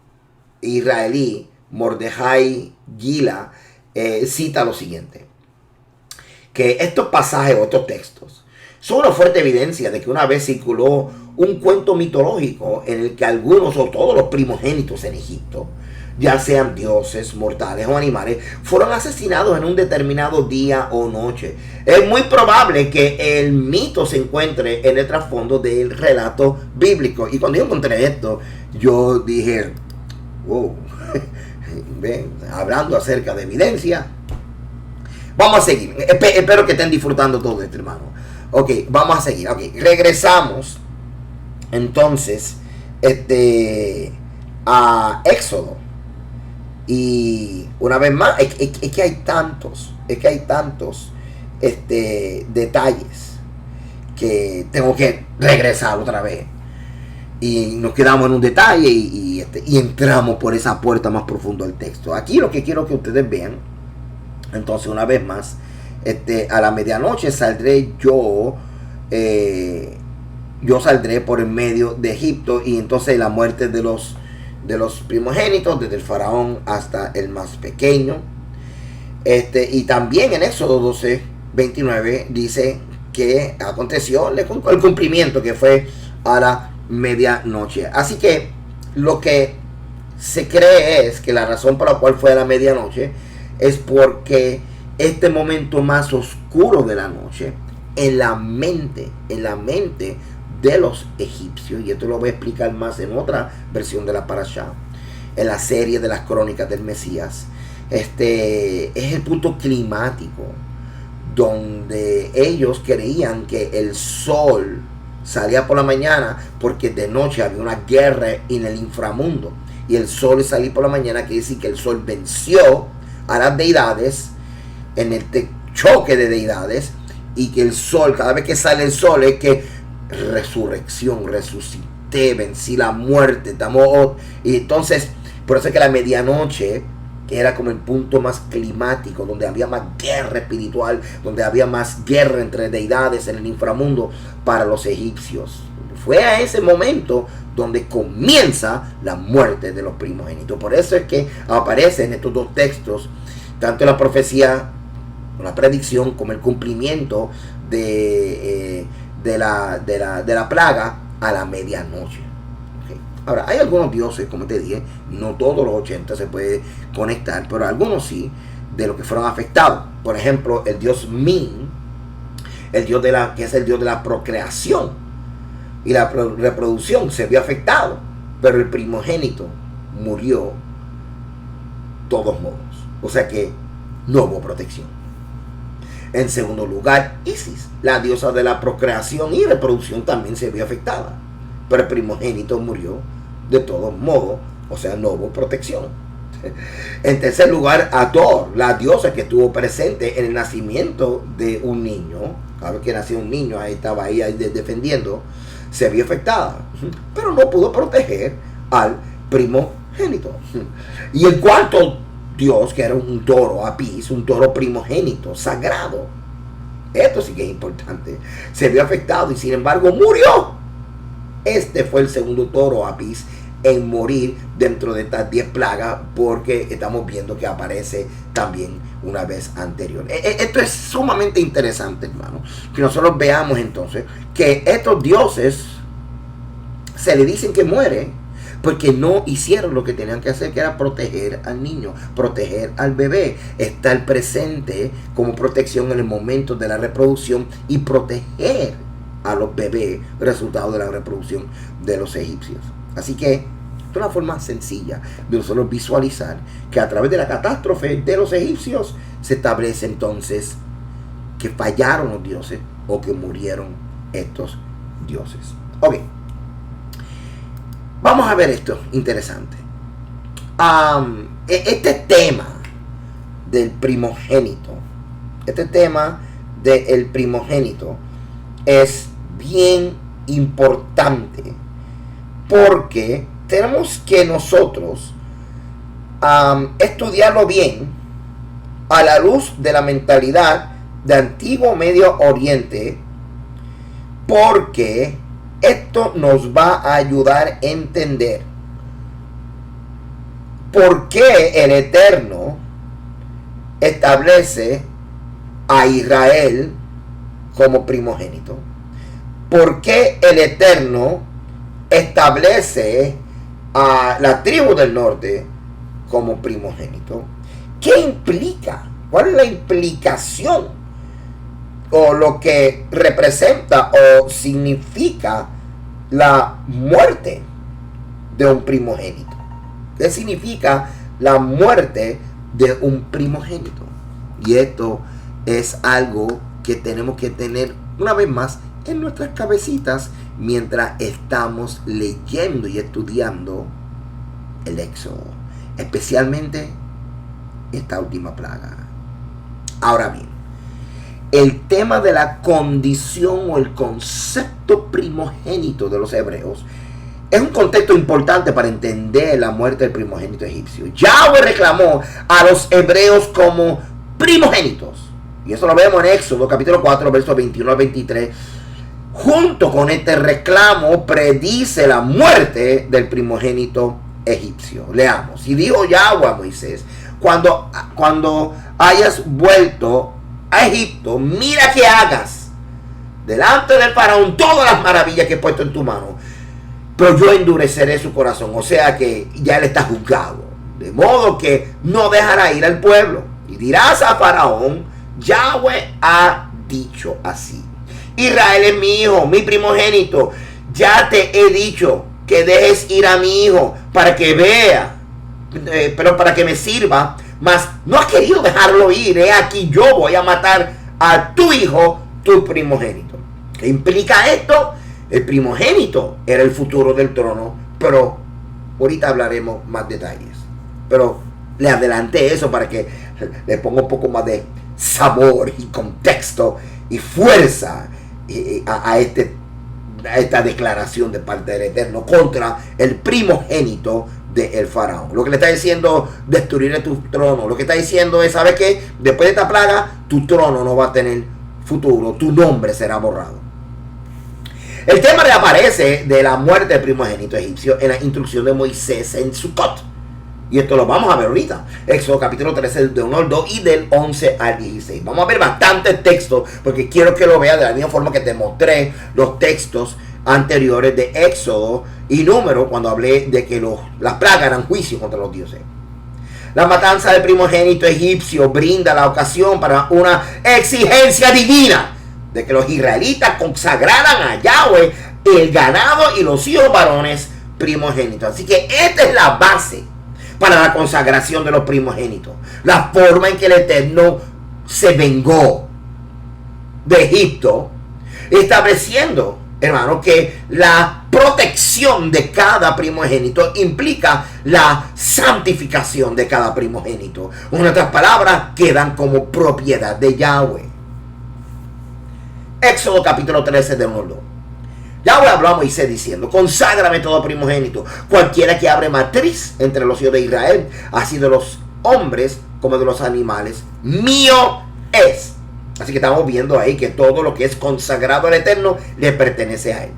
israelí, Mordejai Gila, cita lo siguiente: que estos pasajes o estos textos son una fuerte evidencia de que una vez circuló un cuento mitológico en el que algunos o todos los primogénitos en Egipto, ya sean dioses, mortales o animales, fueron asesinados en un determinado día o noche. Es muy probable que el mito se encuentre en el trasfondo del relato bíblico. Y cuando yo encontré esto, yo dije, wow, ven, hablando acerca de evidencia. Vamos a seguir. Espero que estén disfrutando todo esto, hermano. Ok, vamos a seguir. Ok, regresamos entonces a Éxodo. Y una vez más, es que hay tantos detalles que tengo que regresar otra vez. Y nos quedamos en un detalle y entramos por esa puerta más profundo del texto. Aquí lo que quiero que ustedes vean, entonces una vez más, a la medianoche saldré yo saldré por el medio de Egipto, y entonces la muerte de los primogénitos, desde el faraón hasta el más pequeño. Y también en Éxodo 12:29 dice que aconteció el cumplimiento, que fue a la medianoche. Así que lo que se cree es que la razón por la cual fue a la medianoche es porque este momento más oscuro de la noche en la mente de los egipcios, y esto lo voy a explicar más en otra versión de la parashá, en la serie de las crónicas del Mesías, es el punto climático donde ellos creían que el sol salía por la mañana porque de noche había una guerra en el inframundo, y el sol salía por la mañana quiere decir que el sol venció a las deidades en el choque de deidades, y que el sol, cada vez que sale el sol, es que resurrección, resucité, vencí la muerte, estamos. Y entonces, por eso es que la medianoche era como el punto más climático, donde había más guerra espiritual, donde había más guerra entre deidades en el inframundo para los egipcios. Fue a ese momento donde comienza la muerte de los primogénitos. Por eso es que aparece en estos dos textos tanto la profecía, la predicción, como el cumplimiento de la plaga a la medianoche. Okay. Ahora, hay algunos dioses, como te dije, no todos los 80 se puede conectar, pero algunos sí, de los que fueron afectados. Por ejemplo, el dios Min, el dios que es el dios de la procreación y la reproducción, se vio afectado, pero el primogénito murió de todos modos. O sea que no hubo protección. En segundo lugar, Isis, la diosa de la procreación y reproducción, también se vio afectada, pero el primogénito murió de todos modos, o sea, no hubo protección. En tercer lugar, Hathor, la diosa que estuvo presente en el nacimiento de un niño, cada vez que nació un niño, ahí estaba ahí defendiendo, se vio afectada, pero no pudo proteger al primogénito. Y el cuarto dios, que era un toro, Apis, un toro primogénito, sagrado, esto sí que es importante, se vio afectado y sin embargo murió. Este fue el segundo toro, Apis, en morir dentro de estas 10 plagas, porque estamos viendo que aparece también una vez anterior. Esto es sumamente interesante, hermano, que nosotros veamos entonces que estos dioses se le dicen que mueren porque no hicieron lo que tenían que hacer, que era proteger al niño, proteger al bebé, estar presente como protección en el momento de la reproducción y proteger a los bebés, resultado de la reproducción de los egipcios. Así que es una forma sencilla de nosotros visualizar que a través de la catástrofe de los egipcios se establece entonces que fallaron los dioses o que murieron estos dioses. Ok. Vamos a ver esto, interesante. Este tema del primogénito, es bien importante porque tenemos que nosotros estudiarlo bien a la luz de la mentalidad de Antiguo Medio Oriente, porque esto nos va a ayudar a entender por qué el Eterno establece a Israel como primogénito. ¿Por qué el Eterno establece a la tribu del norte como primogénito? ¿Qué implica? ¿Cuál es la implicación o lo que representa o significa la muerte de un primogénito? ¿Qué significa la muerte de un primogénito? Y esto es algo que tenemos que tener una vez más en nuestras cabecitas mientras estamos leyendo y estudiando el Éxodo, especialmente esta última plaga. Ahora bien, el tema de la condición o el concepto primogénito de los hebreos es un contexto importante para entender la muerte del primogénito egipcio. Yahweh reclamó a los hebreos como primogénitos, y eso lo vemos en Éxodo capítulo 4 versos 21 al 23. Junto con este reclamo predice la muerte del primogénito egipcio. Leamos. Y dijo Yahweh a Moisés: cuando hayas vuelto a Egipto, mira que hagas delante del faraón todas las maravillas que he puesto en tu mano, pero yo endureceré su corazón. O sea que ya él está juzgado, de modo que no dejará ir al pueblo. Y dirás a faraón: Yahweh ha dicho así: Israel es mi hijo, mi primogénito. Ya te he dicho que dejes ir a mi hijo para que vea, pero para que me sirva. Mas no has querido dejarlo ir. He aquí, yo voy a matar a tu hijo, tu primogénito. ¿Qué implica esto? El primogénito era el futuro del trono, pero ahorita hablaremos más detalles. Pero le adelanté eso para que le ponga un poco más de sabor y contexto y fuerza a esta declaración de parte del Eterno contra el primogénito del faraón. Lo que le está diciendo: destruiré tu trono. Lo que está diciendo es: ¿sabes qué? Después de esta plaga, tu trono no va a tener futuro, tu nombre será borrado. El tema reaparece de la muerte del primogénito egipcio en la instrucción de Moisés en Sucot. Y esto lo vamos a ver ahorita. Éxodo capítulo 13, de 1 al 2 y del 11 al 16. Vamos a ver bastantes textos, porque quiero que lo veas de la misma forma que te mostré los textos anteriores de Éxodo y Número, cuando hablé de que las plagas eran juicios contra los dioses. La matanza del primogénito egipcio brinda la ocasión para una exigencia divina de que los israelitas consagraran a Yahweh el ganado y los hijos varones primogénitos. Así que esta es la base para la consagración de los primogénitos. La forma en que el Eterno se vengó de Egipto, estableciendo, hermano, que la protección de cada primogénito implica la santificación de cada primogénito. En otras palabras, quedan como propiedad de Yahweh. Éxodo capítulo 13, de 1 al 2. Yahweh habló a Moisés diciendo: conságrame todo primogénito, cualquiera que abre matriz entre los hijos de Israel, así de los hombres como de los animales, mío es. Así que estamos viendo ahí que todo lo que es consagrado al Eterno le pertenece a él.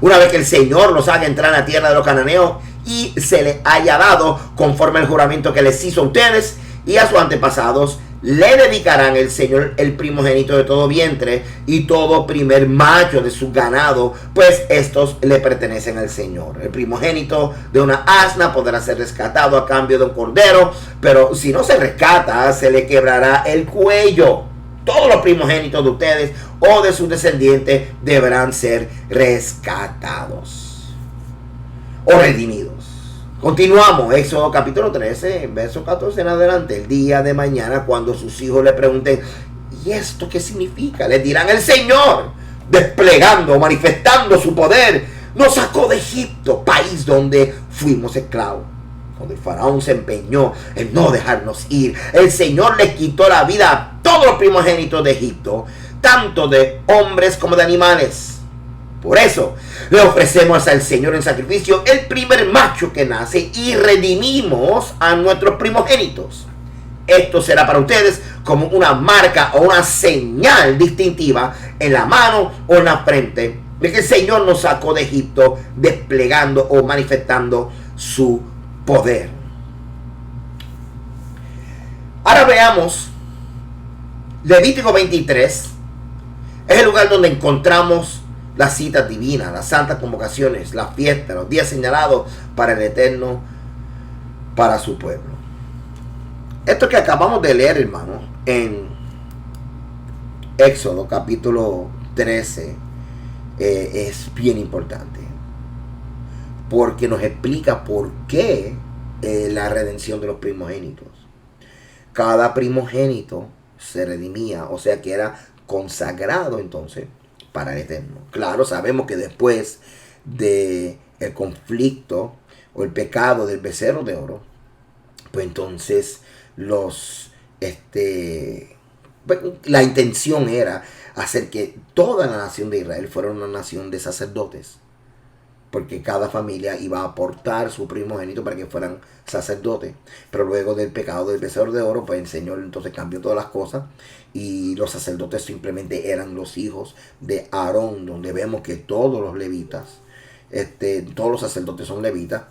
Una vez que el Señor los haga entrar a la tierra de los cananeos y se les haya dado conforme al juramento que les hizo a ustedes y a sus antepasados, le dedicarán el Señor el primogénito de todo vientre y todo primer macho de su ganado, pues estos le pertenecen al Señor. El primogénito de una asna podrá ser rescatado a cambio de un cordero, pero si no se rescata, se le quebrará el cuello. Todos los primogénitos de ustedes o de sus descendientes deberán ser rescatados o redimidos. Continuamos, Éxodo capítulo 13, verso 14 en adelante. El día de mañana, cuando sus hijos le pregunten: ¿y esto qué significa?, les dirán: el Señor, desplegando, manifestando su poder nos sacó de Egipto, país donde fuimos esclavos. Cuando el faraón se empeñó en no dejarnos ir, el Señor le quitó la vida a todos los primogénitos de Egipto, tanto de hombres como de animales. Por eso le ofrecemos al Señor en sacrificio el primer macho que nace y redimimos a nuestros primogénitos. Esto será para ustedes como una marca o una señal distintiva en la mano o en la frente de que el Señor nos sacó de Egipto, desplegando o manifestando su poder. Ahora veamos Levítico 23. Es el lugar donde encontramos las citas divinas, las santas convocaciones, las fiestas, los días señalados para el Eterno, para su pueblo. Esto que acabamos de leer, hermano, en Éxodo capítulo 13, es bien importante, porque nos explica por qué la redención de los primogénitos. Cada primogénito se redimía, o sea que era consagrado entonces para el Eterno. Claro, sabemos que después de el conflicto o el pecado del becerro de oro, pues entonces la intención era hacer que toda la nación de Israel fuera una nación de sacerdotes, porque cada familia iba a aportar su primogénito para que fueran sacerdotes. Pero luego del pecado del becerro de oro, pues el Señor entonces cambió todas las cosas y los sacerdotes simplemente eran los hijos de Aarón, donde vemos que todos los levitas, todos los sacerdotes son levitas,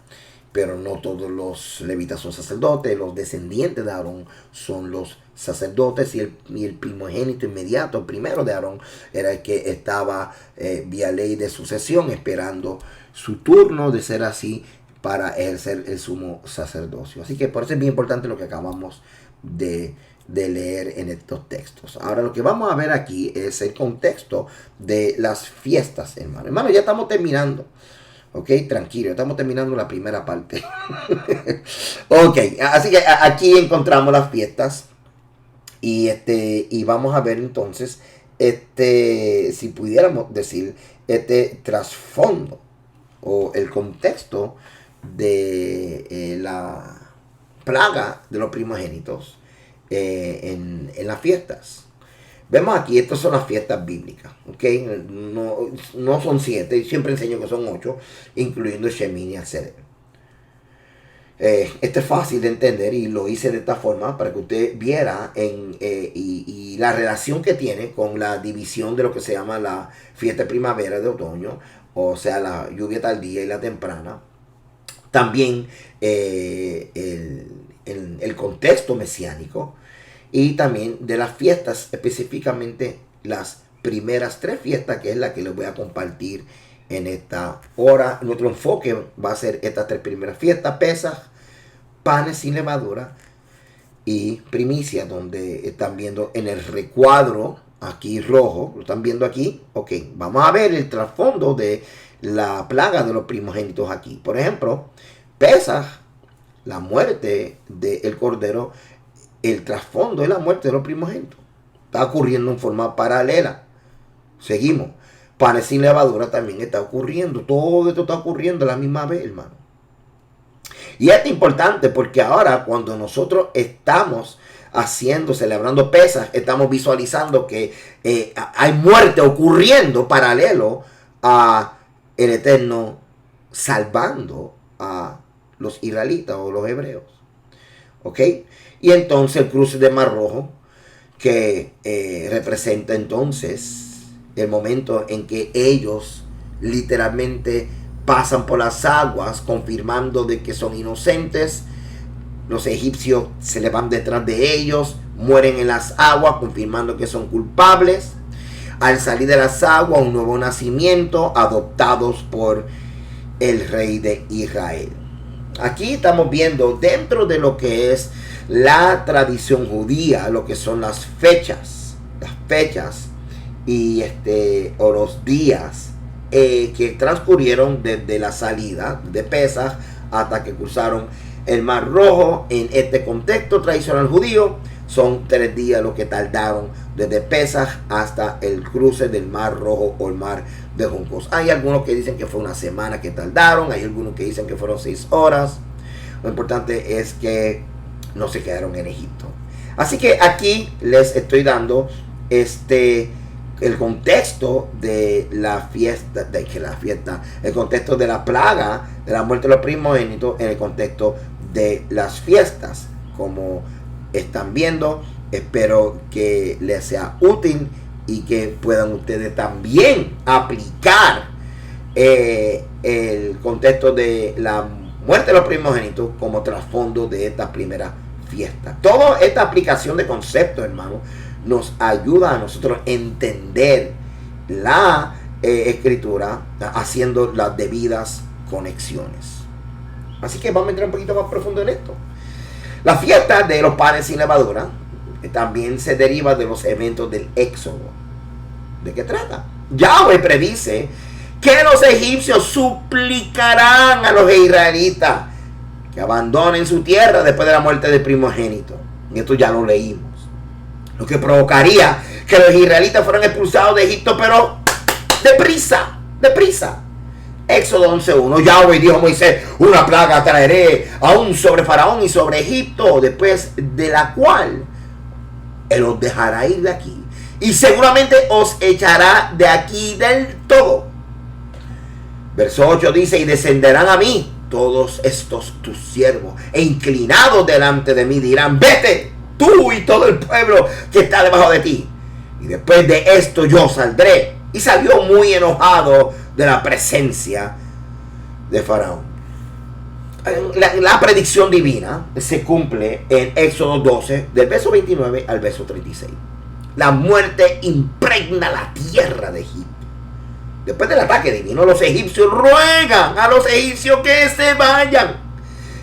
pero no todos los levitas son sacerdotes. Los descendientes de Aarón son los sacerdotes, y el primogénito inmediato, el primero de Aarón, era el que estaba vía ley de sucesión, esperando su turno de ser así para ejercer el sumo sacerdocio. Así que por eso es bien importante lo que acabamos de leer en estos textos. Ahora lo que vamos a ver aquí es el contexto de las fiestas, hermano. Hermano, ya estamos terminando. Ok, tranquilo, estamos terminando la primera parte. Ok, así que aquí encontramos las fiestas. Y vamos a ver entonces, si pudiéramos decir, trasfondo o el contexto de la plaga de los primogénitos en las fiestas. Vemos aquí, estas son las fiestas bíblicas, ¿ok? No son 7, siempre enseño que son 8, incluyendo Shemini y Atzeret. Esto es fácil de entender y lo hice de esta forma para que usted viera y la relación que tiene con la división de lo que se llama la fiesta de primavera, de otoño, o sea, la lluvia tardía y la temprana. También el contexto mesiánico, y también de las fiestas, específicamente las primeras 3 fiestas, que es la que les voy a compartir en esta hora. Nuestro enfoque va a ser estas 3 primeras fiestas: Pesaj, panes sin levadura y primicia, donde están viendo en el recuadro aquí rojo, lo están viendo aquí. Ok, vamos a ver el trasfondo de la plaga de los primogénitos aquí. Por ejemplo, Pesaj, la muerte del cordero, el trasfondo es la muerte de los primogénitos. Está ocurriendo en forma paralela. Seguimos. Panes sin levadura también está ocurriendo. Todo esto está ocurriendo a la misma vez, hermano. Y esto es importante porque ahora, cuando nosotros estamos celebrando Pesaj, estamos visualizando que hay muerte ocurriendo paralelo a el Eterno salvando a los israelitas o los hebreos. ¿Ok? Y entonces el cruce de Mar Rojo, que representa entonces el momento en que ellos literalmente pasan por las aguas, confirmando de que son inocentes. Los egipcios se le van detrás de ellos, mueren en las aguas, confirmando que son culpables. Al salir de las aguas, un nuevo nacimiento, adoptados por el rey de Israel. Aquí estamos viendo, dentro de lo que es la tradición judía, lo que son las fechas y o los días que transcurrieron desde la salida de Pesaj hasta que cruzaron el Mar Rojo. En este contexto tradicional judío, son 3 días los que tardaron desde Pesaj hasta el cruce del Mar Rojo o el Mar de Juncos. Hay algunos que dicen que fue una semana que tardaron, hay algunos que dicen que fueron 6 horas. Lo importante es que no se quedaron en Egipto. Así que aquí les estoy dando el contexto de la fiesta, el contexto de la plaga, de la muerte de los primogénitos, en el contexto de las fiestas. Como están viendo, espero que les sea útil y que puedan ustedes también aplicar el contexto de la muerte de los primogénitos como trasfondo de esta primera fiesta. Toda esta aplicación de conceptos, hermano, nos ayuda a nosotros a entender la escritura haciendo las debidas conexiones. Así que vamos a entrar un poquito más profundo en esto. La fiesta de los panes sin levadura también se deriva de los eventos del Éxodo. ¿De qué trata? Yahweh predice que los egipcios suplicarán a los israelitas que abandonen su tierra después de la muerte del primogénito. Y esto ya lo leímos. Lo que provocaría que los israelitas fueran expulsados de Egipto, pero deprisa. Éxodo 11:1. Yahweh dijo a Moisés: una plaga traeré aún sobre Faraón y sobre Egipto, después de la cual él os dejará ir de aquí, y seguramente os echará de aquí del todo. Verso 8 dice: y descenderán a mí todos estos tus siervos, e inclinados delante de mí dirán: vete, tú y todo el pueblo que está debajo de ti. Y después de esto yo saldré. Y salió muy enojado de la presencia de Faraón. La predicción divina se cumple en Éxodo 12, del verso 29 al verso 36. La muerte impregna la tierra de Egipto. Después del ataque divino, los egipcios ruegan a los egipcios que se vayan.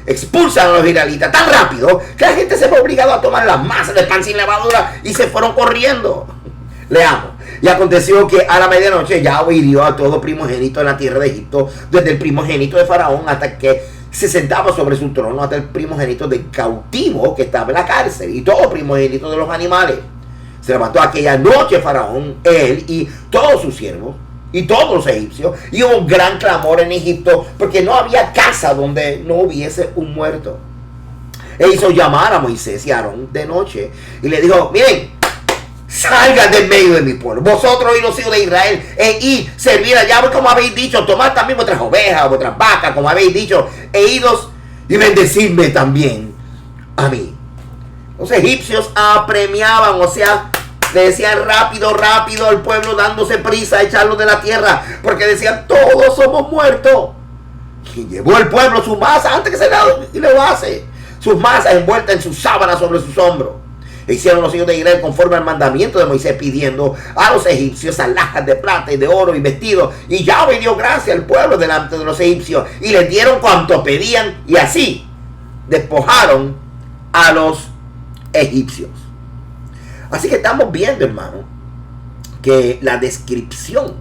Expulsan a los israelitas tan rápido que la gente se fue obligado a tomar las masas de pan sin levadura y se fueron corriendo. Leamos. Y aconteció que a la medianoche Yahweh hirió a todo primogénito en la tierra de Egipto, desde el primogénito de Faraón hasta que se sentaba sobre su trono, hasta el primogénito del cautivo que estaba en la cárcel, y todo primogénito de los animales. Se levantó aquella noche Faraón, él y todos sus siervos y todos los egipcios, y hubo un gran clamor en Egipto, porque no había casa donde no hubiese un muerto. E hizo llamar a Moisés y a Aarón de noche y le dijo: miren, salgan del medio de mi pueblo, vosotros y los hijos de Israel, y servir a Yahweh como habéis dicho, tomad también vuestras ovejas, vuestras vacas, como habéis dicho, e idos y bendecirme también a mí. Los egipcios apremiaban, o sea, le decían rápido al pueblo, dándose prisa a echarlo de la tierra, porque decían: todos somos muertos. Y llevó el pueblo su masa antes que se lo hace, sus masas envueltas en sus sábanas sobre sus hombros. E hicieron los hijos de Israel conforme al mandamiento de Moisés, pidiendo a los egipcios alhajas de plata y de oro y vestidos. Y Yahweh dio gracia al pueblo delante de los egipcios, y les dieron cuanto pedían, y así despojaron a los egipcios. Así que estamos viendo, hermano, que la descripción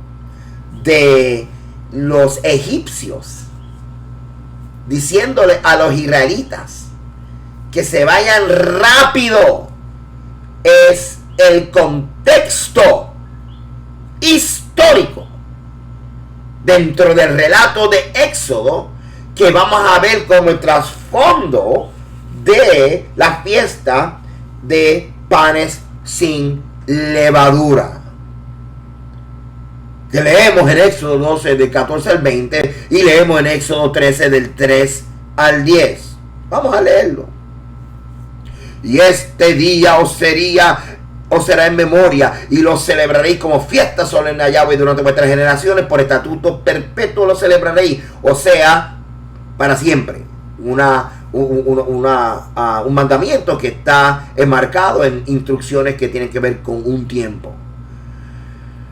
de los egipcios diciéndole a los israelitas que se vayan rápido es el contexto histórico dentro del relato de Éxodo, que vamos a ver como el trasfondo de la fiesta de panes sin levadura, que leemos en Éxodo 12 del 14 al 20 y leemos en Éxodo 13 del 3 al 10. Vamos a leerlo. Y este día os será en memoria, y lo celebraréis como fiesta solemne a Yahweh durante vuestras generaciones, por estatuto perpetuo lo celebraréis, o sea, para siempre. Un mandamiento que está enmarcado en instrucciones que tienen que ver con un tiempo.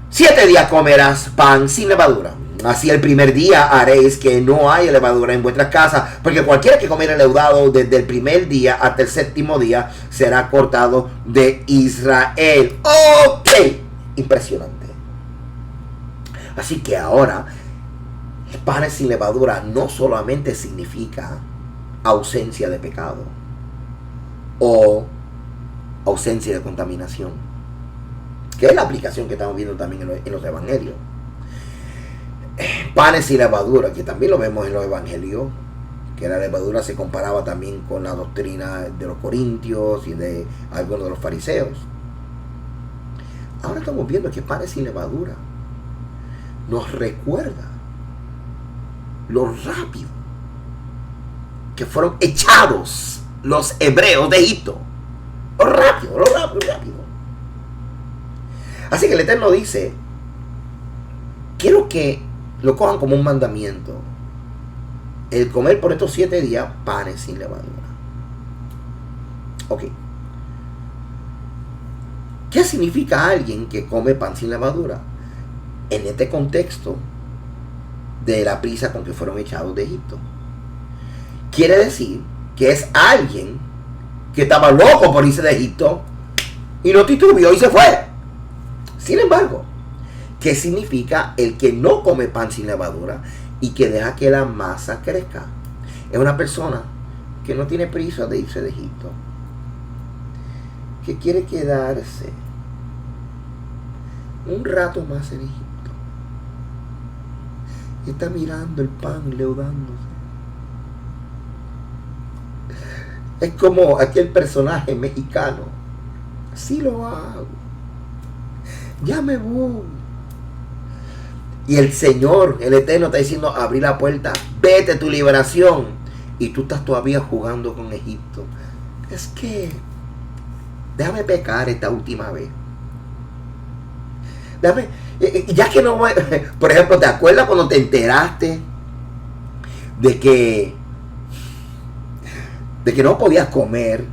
7 días comerás pan sin levadura. Así el primer día haréis que no haya levadura en vuestras casas, porque cualquiera que comiera leudado desde el primer día hasta el 7º día será cortado de Israel. Ok, impresionante. Así que ahora, el pan sin levadura no solamente significa ausencia de pecado o ausencia de contaminación. que es la aplicación que estamos viendo también en los evangelios. Panes y levadura, que también lo vemos en los evangelios, que la levadura se comparaba también con la doctrina de los corintios y de algunos de los fariseos. Ahora estamos viendo que panes y levadura nos recuerda lo rápido que fueron echados los hebreos de Egipto. Lo rápido. Así que el Eterno dice, quiero que lo cojan como un mandamiento, el comer por estos 7 días panes sin levadura. Ok. ¿Qué significa alguien que come pan sin levadura? En este contexto de la prisa con que fueron echados de Egipto. Quiere decir que es alguien que estaba loco por irse de Egipto y no titubeó y se fue. Sin embargo, ¿qué significa el que no come pan sin levadura y que deja que la masa crezca? Es una persona que no tiene prisa de irse de Egipto, que quiere quedarse un rato más en Egipto y está mirando el pan leudándose. Es como aquel personaje mexicano. Sí lo hago, ya me voy. Y el Señor, el Eterno, está diciendo, abrí la puerta, vete tu liberación. Y tú estás todavía jugando con Egipto. Es que déjame pecar esta última vez. Déjame, ya que no voy, por ejemplo, ¿te acuerdas cuando te enteraste de que no podías comer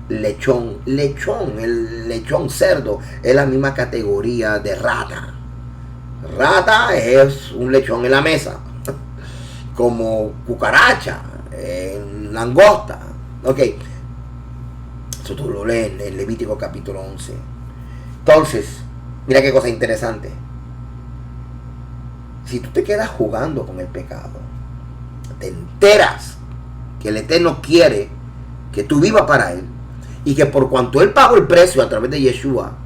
lechón? El lechón cerdo es la misma categoría de rata. Rata es un lechón en la mesa, como cucaracha, langosta. Ok, eso tú lo lees en Levítico capítulo 11. Entonces, mira qué cosa interesante. Si tú te quedas jugando con el pecado, te enteras que el Eterno quiere que tú vivas para Él, y que por cuanto Él pagó el precio a través de Yeshua,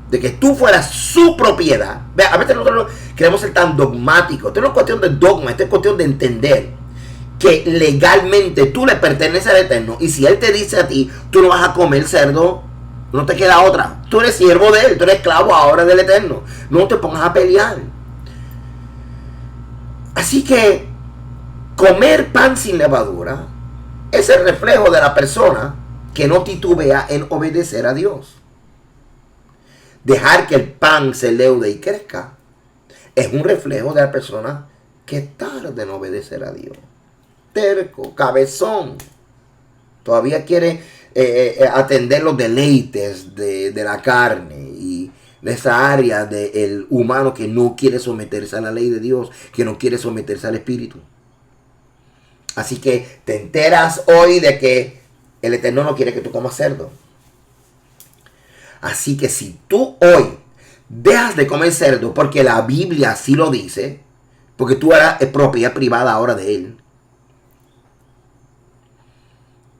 de que tú fueras su propiedad. Vea, a veces nosotros queremos ser tan dogmáticos. Esto no es cuestión de dogma, esto es cuestión de entender que legalmente tú le perteneces al Eterno, y si Él te dice a ti, tú no vas a comer cerdo, no te queda otra. Tú eres siervo de Él, tú eres esclavo ahora del Eterno. No te pongas a pelear. Así que comer pan sin levadura es el reflejo de la persona que no titubea en obedecer a Dios. Dejar que el pan se leude y crezca es un reflejo de la persona que tarda en obedecer a Dios. Terco, cabezón, todavía quiere atender los deleites de la carne y de esa área del humano que no quiere someterse a la ley de Dios, que no quiere someterse al Espíritu. Así que te enteras hoy de que el Eterno no quiere que tú comas cerdo. Así que si tú hoy dejas de comer cerdo porque la Biblia así lo dice, porque tú eres propiedad privada ahora de Él,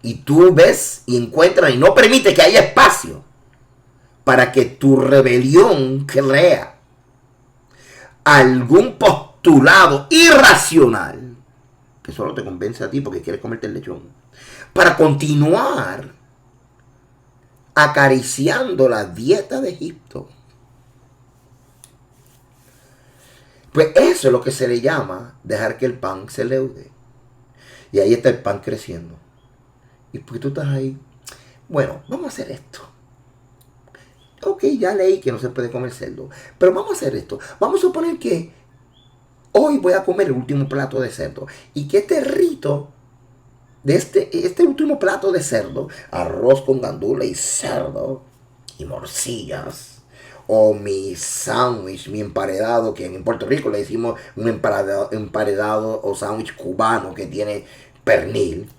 y tú ves y encuentras y no permite que haya espacio para que tu rebelión crea algún postulado irracional que solo te convence a ti porque quieres comerte el lechón, para continuar acariciando la dieta de Egipto, pues eso es lo que se le llama dejar que el pan se leude. Y ahí está el pan creciendo. Y porque tú estás ahí, bueno, vamos a hacer esto. Ok, ya leí que no se puede comer cerdo, pero vamos a hacer esto. Vamos a suponer que hoy voy a comer el último plato de cerdo, y que este rito de este último plato de cerdo, arroz con gandula y cerdo y morcillas, o mi sándwich, mi emparedado, que en Puerto Rico le decimos un emparedado o sándwich cubano que tiene pernil.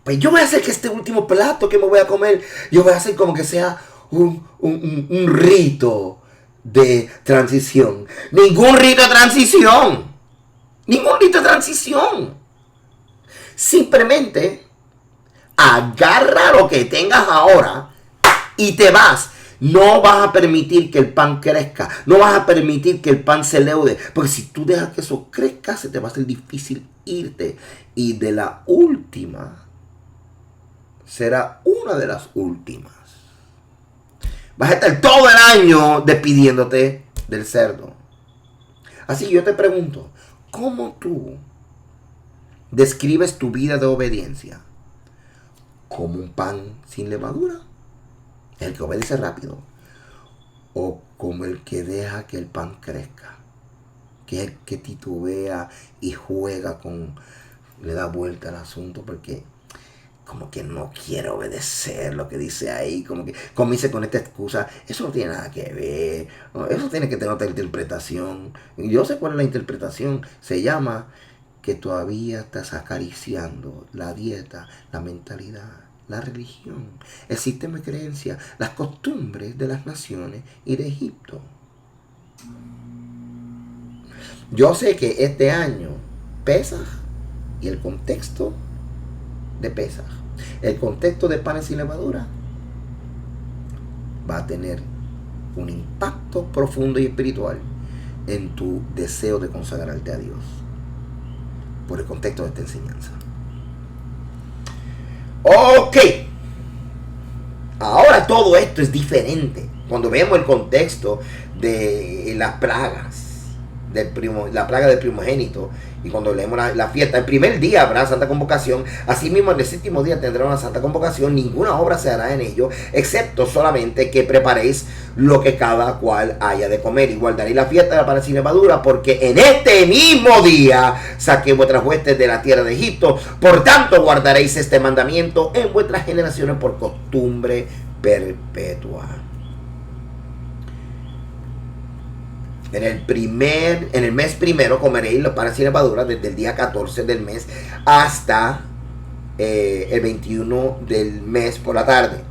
Pues yo voy a hacer que este último plato que me voy a comer, yo voy a hacer como que sea un rito de transición. Ningún rito de transición. Ningún rito de transición. Simplemente agarra lo que tengas ahora y te vas. No vas a permitir que el pan crezca. No vas a permitir que el pan se leude. Porque si tú dejas que eso crezca, se te va a hacer difícil irte. Y de la última, será una de las últimas. Vas a estar todo el año despidiéndote del cerdo. Así yo te pregunto, ¿cómo tú describes tu vida de obediencia? ¿Como un pan sin levadura? El que obedece rápido. ¿O como el que deja que el pan crezca? Que es el que titubea y juega con... le da vuelta al asunto porque... como que no quiere obedecer lo que dice ahí, como que comienza con esta excusa, eso no tiene nada que ver, eso tiene que tener otra interpretación. Yo sé cuál es la interpretación, se llama que todavía estás acariciando la dieta, la mentalidad, la religión, el sistema de creencias, las costumbres de las naciones y de Egipto. Yo sé que este año Pesaj y el contexto de Pesaj, el contexto de panes sin levadura, va a tener un impacto profundo y espiritual en tu deseo de consagrarte a Dios por el contexto de esta enseñanza. Ok, ahora todo esto es diferente cuando vemos el contexto de las plagas la plaga del primogénito. Y cuando leemos la fiesta, el primer día habrá santa convocación. Asimismo, en el séptimo día tendrá una santa convocación. Ninguna obra se hará en ello, excepto solamente que preparéis lo que cada cual haya de comer. Y guardaréis la fiesta de la pan sin levadura, porque en este mismo día saqué vuestras huestes de la tierra de Egipto. Por tanto, guardaréis este mandamiento en vuestras generaciones por costumbre perpetua. En el mes primero comeréis los panes sin levadura desde el día 14 del mes hasta el 21 del mes por la tarde.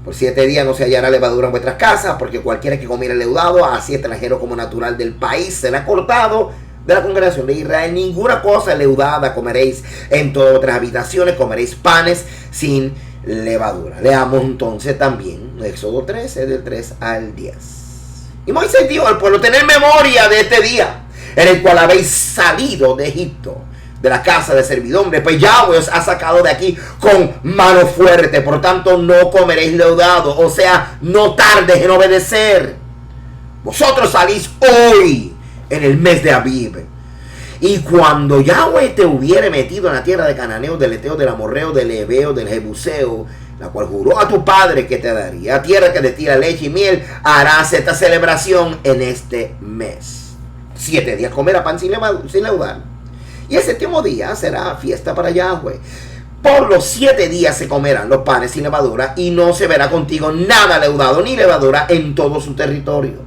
Por 7 días no se hallará levadura en vuestras casas, porque cualquiera que comiera leudado, así extranjero como natural del país, será cortado de la congregación de Israel. Ninguna cosa leudada comeréis en todas vuestras habitaciones, comeréis panes sin levadura. Leamos entonces también Éxodo 13, del 3 al 10. Y Moisés dijo al pueblo: tened memoria de este día, en el cual habéis salido de Egipto, de la casa de servidumbre, pues Yahweh os ha sacado de aquí con mano fuerte. Por tanto, no comeréis leudado, o sea, no tardes en obedecer. Vosotros salís hoy, en el mes de Abib. Y cuando Yahweh te hubiere metido en la tierra de Cananeo, del Eteo, del Amorreo, del Ebeo, del Jebuseo, la cual juró a tu padre que te daría, tierra que destila leche y miel, harás esta celebración en este mes. 7 días comerá pan sin leudar. Y el séptimo día será fiesta para Yahweh. Por los 7 días se comerán los panes sin levadura, y no se verá contigo nada leudado ni levadura en todo su territorio.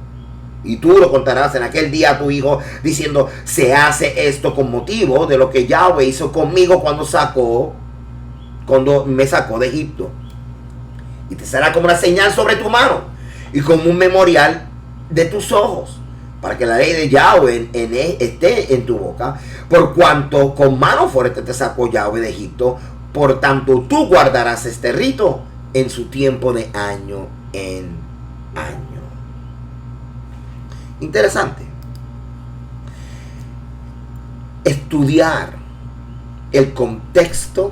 Y tú lo contarás en aquel día a tu hijo, diciendo: se hace esto con motivo de lo que Yahweh hizo conmigo cuando me sacó de Egipto. Y te será como una señal sobre tu mano y como un memorial de tus ojos, para que la ley de Yahweh esté en tu boca, por cuanto con mano fuerte te sacó Yahweh de Egipto. Por tanto, tú guardarás este rito en su tiempo de año en año. Interesante. Estudiar el contexto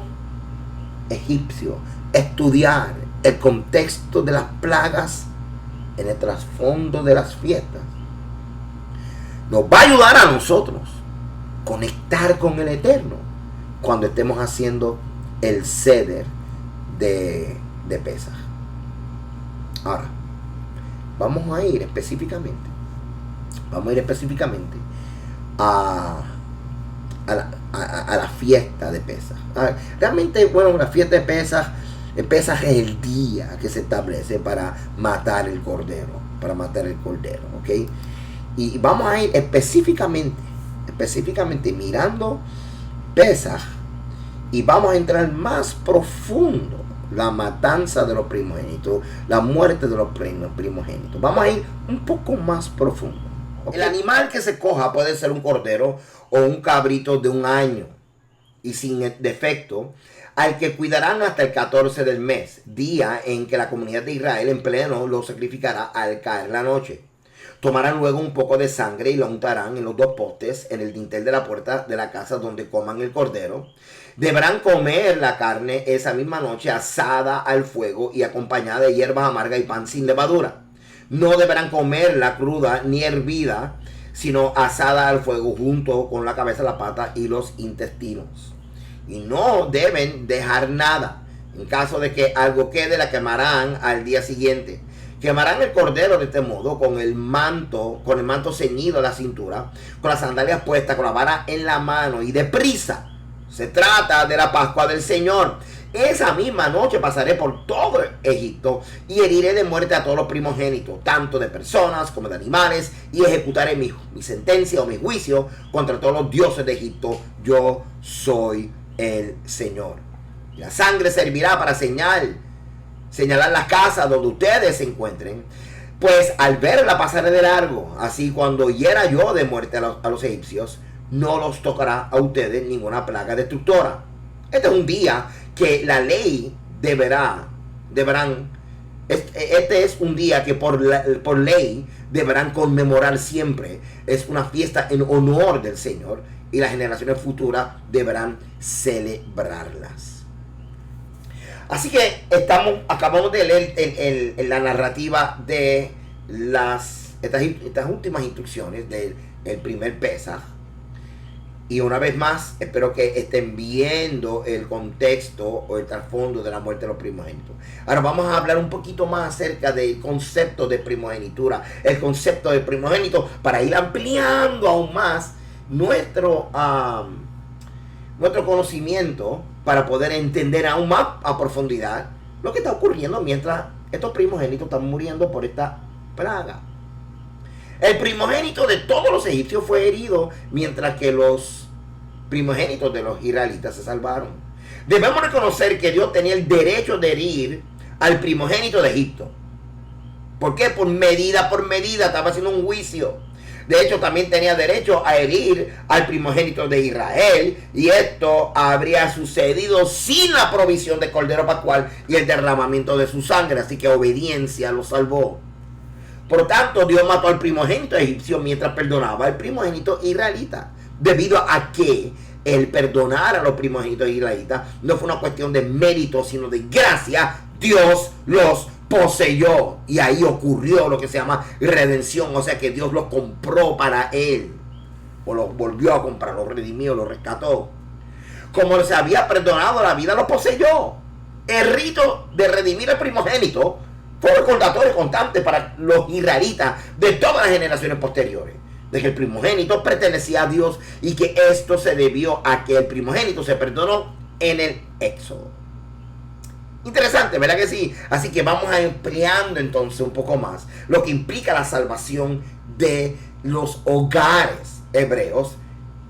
egipcio, estudiar el contexto de las plagas en el trasfondo de las fiestas, nos va a ayudar a nosotros conectar con el Eterno cuando estemos haciendo el ceder de Pesaj. Ahora, vamos a ir específicamente a la fiesta de Pesaj. Realmente, bueno, la fiesta de Pesaj es el día que se establece para matar el cordero, ¿ok? Y vamos a ir específicamente mirando Pesaj, y vamos a entrar más profundo: la matanza de los primogénitos, la muerte de los primogénitos. Vamos a ir un poco más profundo, ¿okay? El animal que se coja puede ser un cordero o un cabrito de 1 año y sin defecto, al que cuidarán hasta el 14 del mes, día en que la comunidad de Israel en pleno lo sacrificará al caer la noche. Tomarán luego un poco de sangre y lo untarán en los dos postes, en el dintel de la puerta de la casa donde coman el cordero. Deberán comer la carne esa misma noche asada al fuego y acompañada de hierbas amargas y pan sin levadura. No deberán comerla cruda ni hervida, sino asada al fuego junto con la cabeza, la pata y los intestinos. Y no deben dejar nada. En caso de que algo quede, la quemarán al día siguiente. Quemarán el cordero de este modo con el manto ceñido a la cintura, con las sandalias puestas, con la vara en la mano y deprisa. Se trata de la Pascua del Señor. Esa misma noche pasaré por todo Egipto y heriré de muerte a todos los primogénitos, tanto de personas como de animales, y ejecutaré mi sentencia o mi juicio contra todos los dioses de Egipto. Yo soy el Señor. Y la sangre servirá para señalar las casas donde ustedes se encuentren, pues al verla pasaré de largo. Así cuando hiera yo de muerte a los egipcios, no los tocará a ustedes ninguna plaga destructora. Este es un día que la ley este es un día que por ley deberán conmemorar siempre. Es una fiesta en honor del Señor y las generaciones futuras deberán celebrarlas. Así que acabamos de leer la narrativa de estas últimas instrucciones del primer Pesaj. Y una vez más, espero que estén viendo el contexto o el trasfondo de la muerte de los primogénitos. Ahora vamos a hablar un poquito más acerca del concepto de primogenitura, el concepto de primogénito, para ir ampliando aún más nuestro conocimiento, para poder entender aún más a profundidad lo que está ocurriendo mientras estos primogénitos están muriendo por esta plaga. El primogénito de todos los egipcios fue herido, mientras que los primogénitos de los israelitas se salvaron. Debemos reconocer que Dios tenía el derecho de herir al primogénito de Egipto. ¿Por qué? Por medida estaba haciendo un juicio. De hecho, también tenía derecho a herir al primogénito de Israel, y esto habría sucedido sin la provisión de cordero pascual y el derramamiento de su sangre. Así que obediencia lo salvó. Por tanto, Dios mató al primogénito egipcio mientras perdonaba al primogénito israelita. Debido a que el perdonar a los primogénitos israelitas no fue una cuestión de mérito, sino de gracia, Dios los poseyó. Y ahí ocurrió lo que se llama redención. O sea que Dios los compró para Él. O los volvió a comprar, los redimió, los rescató. Como se había perdonado la vida, los poseyó. El rito de redimir al primogénito fue un recordatorio constante para los israelitas de todas las generaciones posteriores, de que el primogénito pertenecía a Dios y que esto se debió a que el primogénito se perdonó en el Éxodo. Interesante, ¿verdad que sí? Así que vamos a ampliando entonces un poco más lo que implica la salvación de los hogares hebreos,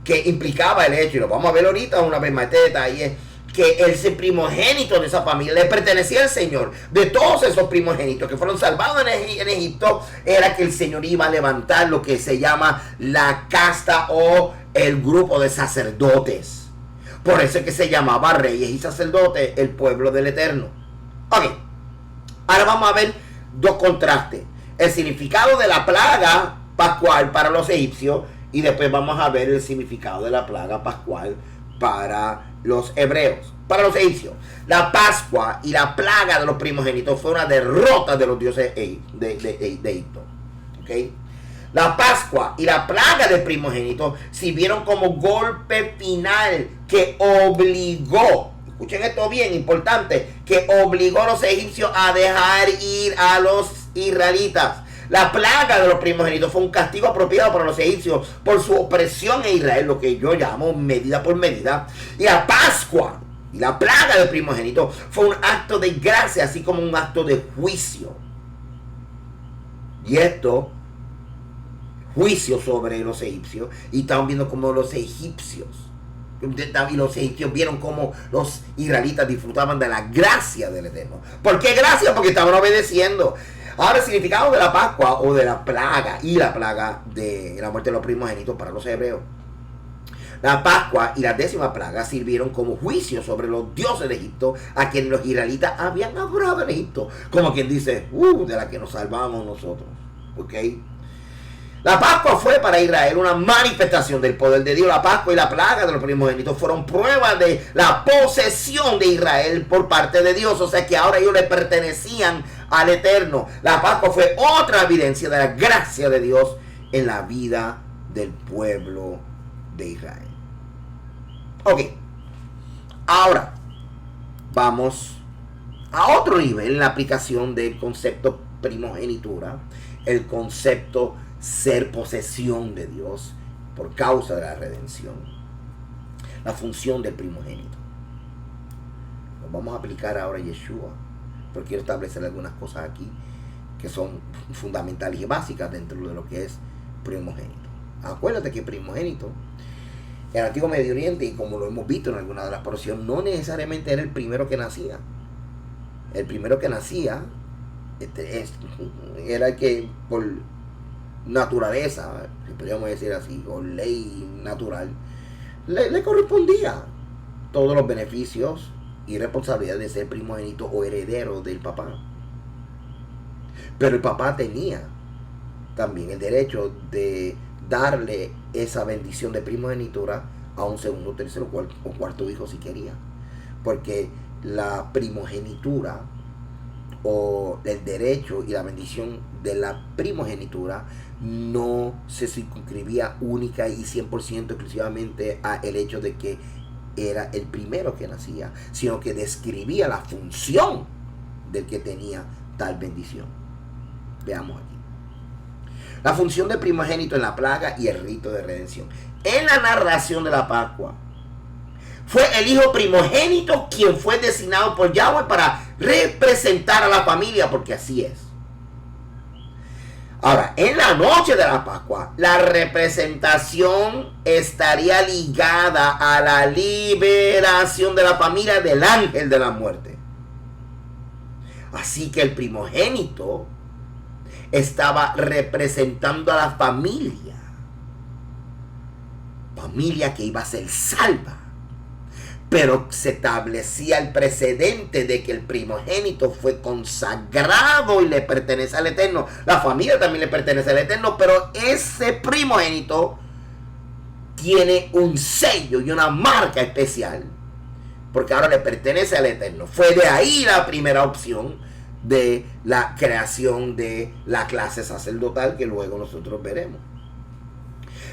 que implicaba el hecho, y lo vamos a ver ahorita una vez más, este detalle, que el primogénito de esa familia le pertenecía al Señor. De todos esos primogénitos que fueron salvados en Egipto, era que el Señor iba a levantar lo que se llama la casta o el grupo de sacerdotes. Por eso es que se llamaba reyes y sacerdotes, el pueblo del Eterno. Ok, ahora vamos a ver dos contrastes: el significado de la plaga pascual para los egipcios, y después vamos a ver el significado de la plaga pascual para los hebreos. Para los egipcios, la Pascua y la plaga de los primogénitos fue una derrota de los dioses de Egipto. ¿Okay? La Pascua y la plaga del primogénito sirvieron como golpe final que obligó, escuchen esto bien, importante, que obligó a los egipcios a dejar ir a los israelitas. La plaga de los primogénitos fue un castigo apropiado para los egipcios por su opresión en Israel, lo que yo llamo medida por medida. Y la Pascua y la plaga del primogénito fue un acto de gracia, así como un acto de juicio. Y esto, juicio sobre los egipcios, y estaban viendo como los egipcios, y los egipcios vieron cómo los israelitas disfrutaban de la gracia del Eterno. ¿Por qué gracia? Porque estaban obedeciendo. Ahora, el significado de la Pascua o de la plaga y la plaga de la muerte de los primogénitos para los hebreos. La Pascua y la 10ª plaga sirvieron como juicio sobre los dioses de Egipto, a quienes los israelitas habían adorado en Egipto. Como quien dice, de la que nos salvamos nosotros. ¿Ok? La Pascua fue para Israel una manifestación del poder de Dios. La Pascua y la plaga de los primogénitos fueron pruebas de la posesión de Israel por parte de Dios. O sea que ahora ellos le pertenecían al Eterno. La Pascua fue otra evidencia de la gracia de Dios en la vida del pueblo de Israel. Ok. Ahora vamos a otro nivel en la aplicación del concepto primogenitura. El concepto ser posesión de Dios por causa de la redención. La función del primogénito. Lo vamos a aplicar ahora a Yeshua, porque quiero establecer algunas cosas aquí que son fundamentales y básicas dentro de lo que es primogénito. Acuérdate que primogénito en el antiguo Medio Oriente, y como lo hemos visto en alguna de las porciones, no necesariamente era el primero que nacía. El primero que nacía era el que por naturaleza, si podríamos decir así, o ley natural, le correspondía todos los beneficios y responsabilidades de ser primogénito o heredero del papá. Pero el papá tenía también el derecho de darle esa bendición de primogenitura a un segundo, tercero o cuarto hijo si quería, porque la primogenitura o el derecho y la bendición de la primogenitura no se circunscribía única y 100% exclusivamente a el hecho de que era el primero que nacía, sino que describía la función del que tenía tal bendición. Veamos aquí. La función del primogénito en la plaga y el rito de redención. En la narración de la Pascua, fue el hijo primogénito quien fue designado por Yahweh para representar a la familia, porque así es. Ahora, en la noche de la Pascua, la representación estaría ligada a la liberación de la familia del ángel de la muerte. Así que el primogénito estaba representando a la familia que iba a ser salva. Pero se establecía el precedente de que el primogénito fue consagrado y le pertenece al Eterno. La familia también le pertenece al Eterno, pero ese primogénito tiene un sello y una marca especial, porque ahora le pertenece al Eterno. Fue de ahí la primera opción de la creación de la clase sacerdotal que luego nosotros veremos.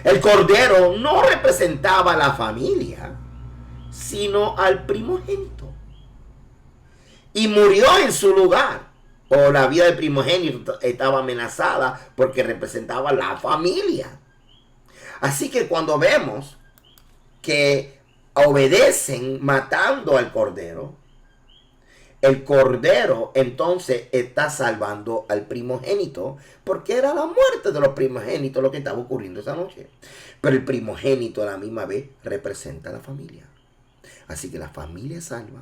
El cordero no representaba a la familia, sino al primogénito, y murió en su lugar, o la vida del primogénito estaba amenazada porque representaba la familia. Así que cuando vemos que obedecen matando al cordero, el cordero entonces está salvando al primogénito, porque era la muerte de los primogénitos lo que estaba ocurriendo esa noche. Pero el primogénito a la misma vez representa a la familia. Así que la familia es salva,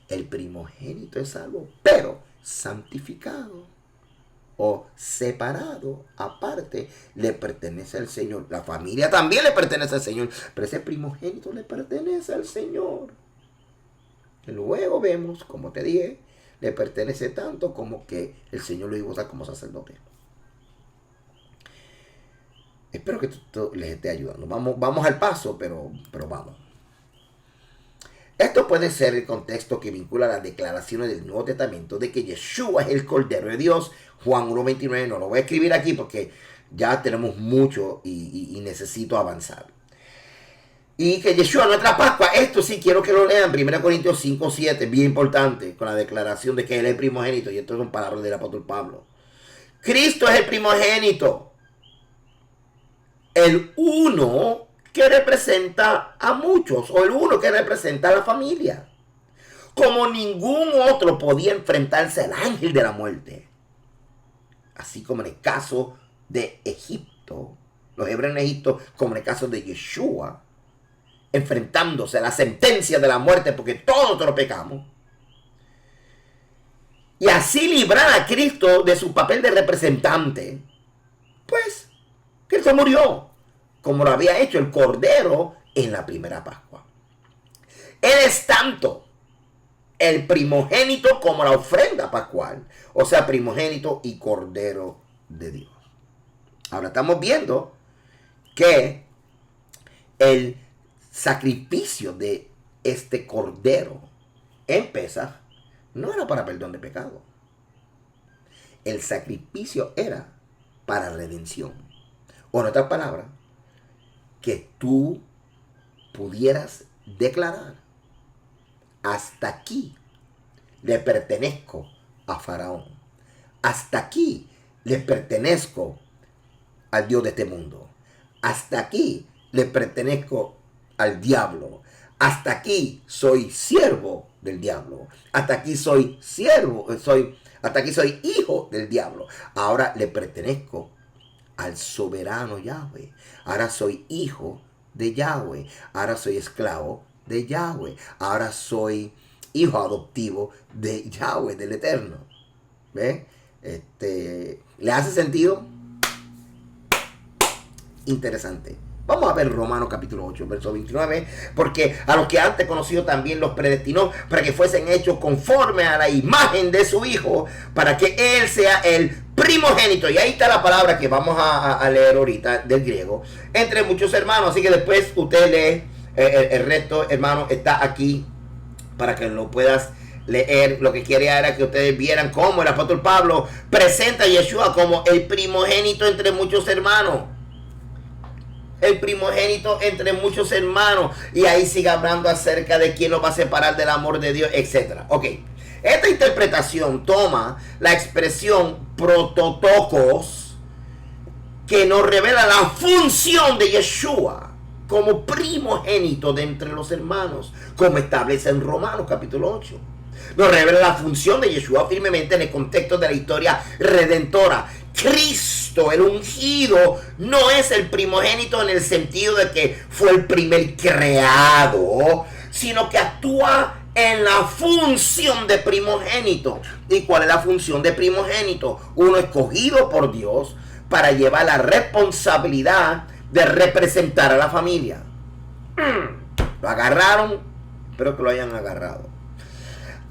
el primogénito es salvo, pero santificado o separado, aparte, le pertenece al Señor. La familia también le pertenece al Señor, pero ese primogénito le pertenece al Señor. Y luego vemos, como te dije, le pertenece tanto como que el Señor lo iba a usar como sacerdote. Espero que esto les esté ayudando. Vamos al paso, pero vamos. Esto puede ser el contexto que vincula las declaraciones del Nuevo Testamento de que Yeshua es el Cordero de Dios. Juan 1.29, no lo voy a escribir aquí porque ya tenemos mucho y necesito avanzar. Y que Yeshua, nuestra Pascua, esto sí quiero que lo lean, 1 Corintios 5.7, bien importante, con la declaración de que Él es el primogénito, y esto son palabras del apóstol Pablo. Cristo es el primogénito, el uno que representa a muchos, o el uno que representa a la familia. Como ningún otro podía enfrentarse al ángel de la muerte. Así como en el caso de Egipto, los hebreos en Egipto, como en el caso de Yeshua, enfrentándose a la sentencia de la muerte porque todos nosotros pecamos. Y así librar a Cristo de su papel de representante. Pues, Cristo murió, como lo había hecho el Cordero en la primera Pascua. Él es tanto el primogénito como la ofrenda pascual, o sea, primogénito y cordero de Dios. Ahora estamos viendo que el sacrificio de este cordero en Pesaj no era para perdón de pecado. El sacrificio era para redención. O en otras palabras, que tú pudieras declarar: hasta aquí le pertenezco a Faraón. Hasta aquí le pertenezco al Dios de este mundo. Hasta aquí le pertenezco al diablo. Hasta aquí soy siervo del diablo. Hasta aquí soy hasta aquí soy hijo del diablo. Ahora le pertenezco al soberano Yahweh. Ahora soy hijo de Yahweh. Ahora soy esclavo de Yahweh. Ahora soy hijo adoptivo de Yahweh, del Eterno. ¿Ve? ¿Le hace sentido? Interesante. Vamos a ver Romanos capítulo 8, verso 29. Porque a los que antes conocido también los predestinó para que fuesen hechos conforme a la imagen de su Hijo, para que Él sea el primogénito. Y ahí está la palabra que vamos a leer ahorita del griego. Entre muchos hermanos. Así que después usted lee el resto, hermano, está aquí para que lo puedas leer. Lo que quería era que ustedes vieran cómo el apóstol Pablo presenta a Yeshua como el primogénito entre muchos hermanos. El primogénito entre muchos hermanos. Y ahí sigue hablando acerca de quién nos va a separar del amor de Dios, etc. Ok. Esta interpretación toma la expresión prototokos, que nos revela la función de Yeshua como primogénito de entre los hermanos, como establece en Romanos capítulo 8. Nos revela la función de Yeshua firmemente en el contexto de la historia redentora. Cristo, el ungido, no es el primogénito en el sentido de que fue el primer creado, sino que actúa en la función de primogénito. ¿Y cuál es la función de primogénito? Uno escogido por Dios para llevar la responsabilidad de representar a la familia. Lo agarraron, espero que lo hayan agarrado.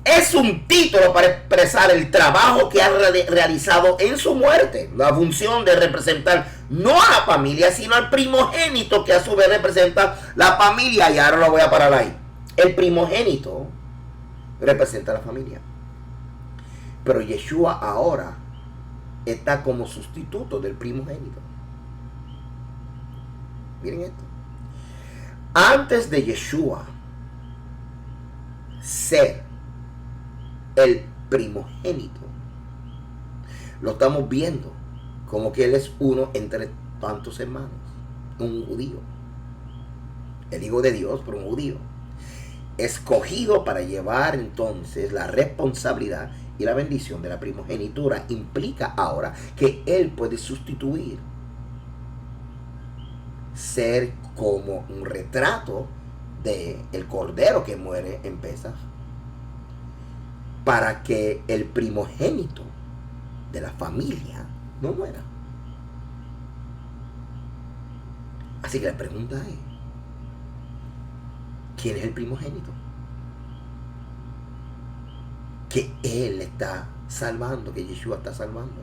Es un título para expresar el trabajo que ha realizado en su muerte. La función de representar no a la familia, sino al primogénito, que a su vez representa la familia. Y ahora lo voy a parar ahí. El primogénito representa a la familia. Pero Yeshua ahora está como sustituto del primogénito. Miren esto. Antes de Yeshua ser el primogénito, lo estamos viendo como que Él es uno entre tantos hermanos, un judío, el Hijo de Dios, pero un judío, escogido para llevar entonces la responsabilidad y la bendición de la primogenitura. Implica ahora que Él puede sustituir, ser como un retrato de el cordero que muere en Pesaj, para que el primogénito de la familia no muera. Así que la pregunta es: ¿quién es el primogénito? Que Él está salvando, que Yeshua está salvando.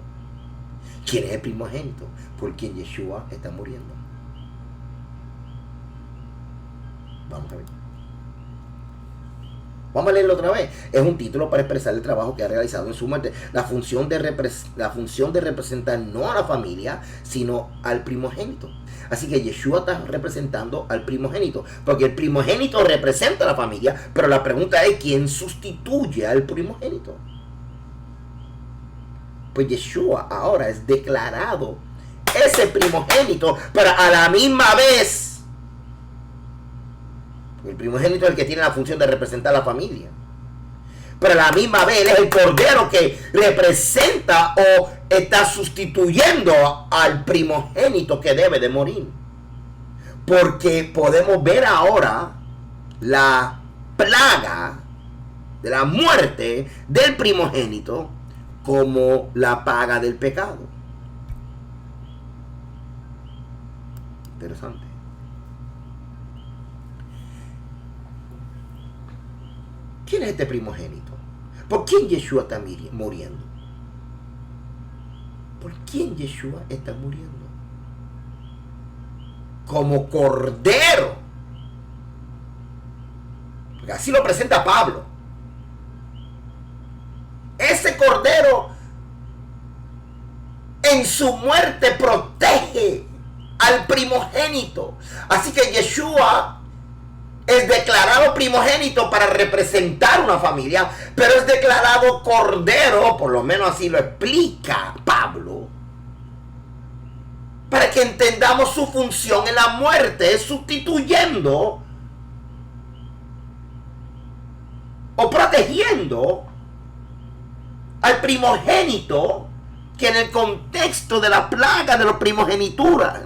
¿Quién es el primogénito por quien Yeshua está muriendo? Vamos a ver. Vamos a leerlo otra vez. Es un título para expresar el trabajo que ha realizado en su muerte. La función de representar no a la familia, sino al primogénito. Así que Yeshua está representando al primogénito, porque el primogénito representa a la familia, pero la pregunta es: ¿quién sustituye al primogénito? Pues Yeshua ahora es declarado ese primogénito, pero a la misma vez el primogénito es el que tiene la función de representar a la familia, pero a la misma vez Él es el cordero que representa o está sustituyendo al primogénito que debe de morir. Porque podemos ver ahora la plaga de la muerte del primogénito como la paga del pecado. Interesante. ¿quién es este primogénito? ¿Por quién Yeshua está muriendo? ¿Por quién Yeshua está muriendo? Como cordero. Porque así lo presenta Pablo. Ese cordero en su muerte protege al primogénito. Así que Yeshua es declarado primogénito para representar una familia, pero es declarado cordero, por lo menos así lo explica Pablo, para que entendamos su función en la muerte, sustituyendo o protegiendo al primogénito, que en el contexto de la plaga de la primogenitura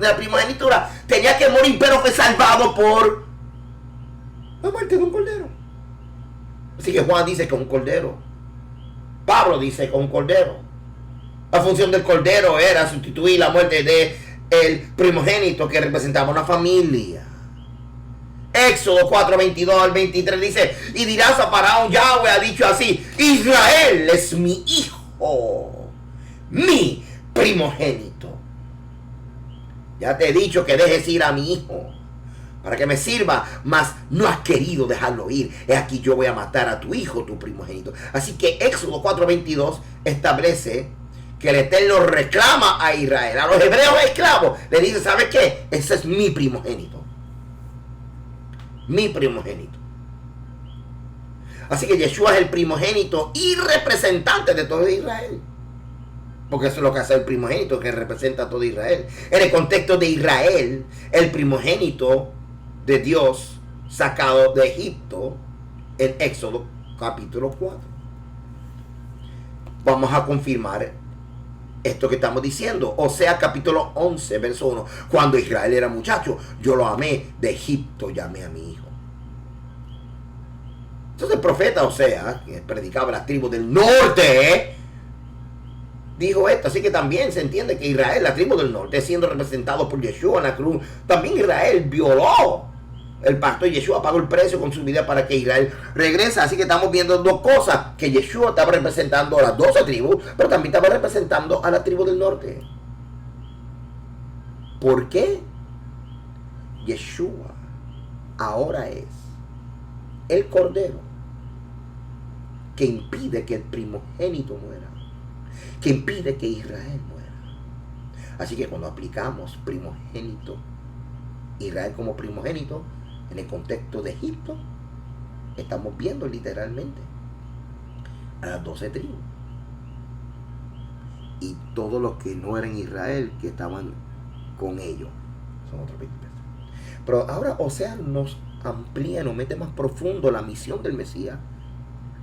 tenía que morir, pero fue salvado por la muerte de un cordero. Así que Juan dice que un cordero, Pablo dice que un cordero. La función del cordero era sustituir la muerte de el primogénito que representaba una familia. Éxodo 4:22 al 23 dice: y dirás a Faraón, Yahweh ha dicho así: Israel es mi hijo, mi primogénito. Ya te he dicho que dejes ir a mi hijo para que me sirva, mas no has querido dejarlo ir. He aquí yo voy a matar a tu hijo, tu primogénito. Así que Éxodo 4:22 establece que el Eterno reclama a Israel, a los hebreos esclavos, le dice: ¿sabes qué? Ese es mi primogénito. Mi primogénito. Así que Yeshua es el primogénito y representante de todo Israel. Porque eso es lo que hace el primogénito, que representa a todo Israel. En el contexto de Israel, el primogénito de Dios sacado de Egipto en Éxodo capítulo 4. Vamos a confirmar esto que estamos diciendo. O sea, capítulo 11, verso 1. Cuando Israel era muchacho, yo lo amé, de Egipto llamé a mi hijo. Entonces el profeta Osea, que predicaba las tribus del norte, dijo esto. Así que también se entiende que Israel, la tribu del norte, siendo representado por Yeshua en la cruz, también Israel violó el pacto y Yeshua pagó el precio con su vida para que Israel regrese. Así que estamos viendo dos cosas: que Yeshua estaba representando a las 12 tribus, pero también estaba representando a la tribu del norte. ¿Por qué? Yeshua ahora es el cordero que impide que el primogénito muera, que impide que Israel muera. Así que cuando aplicamos primogénito, Israel como primogénito en el contexto de Egipto, estamos viendo literalmente a las 12 tribus y todos los que no eran Israel, que estaban con ellos. Son otros 20 pesos. Pero ahora Osea nos amplía, nos mete más profundo la misión del Mesías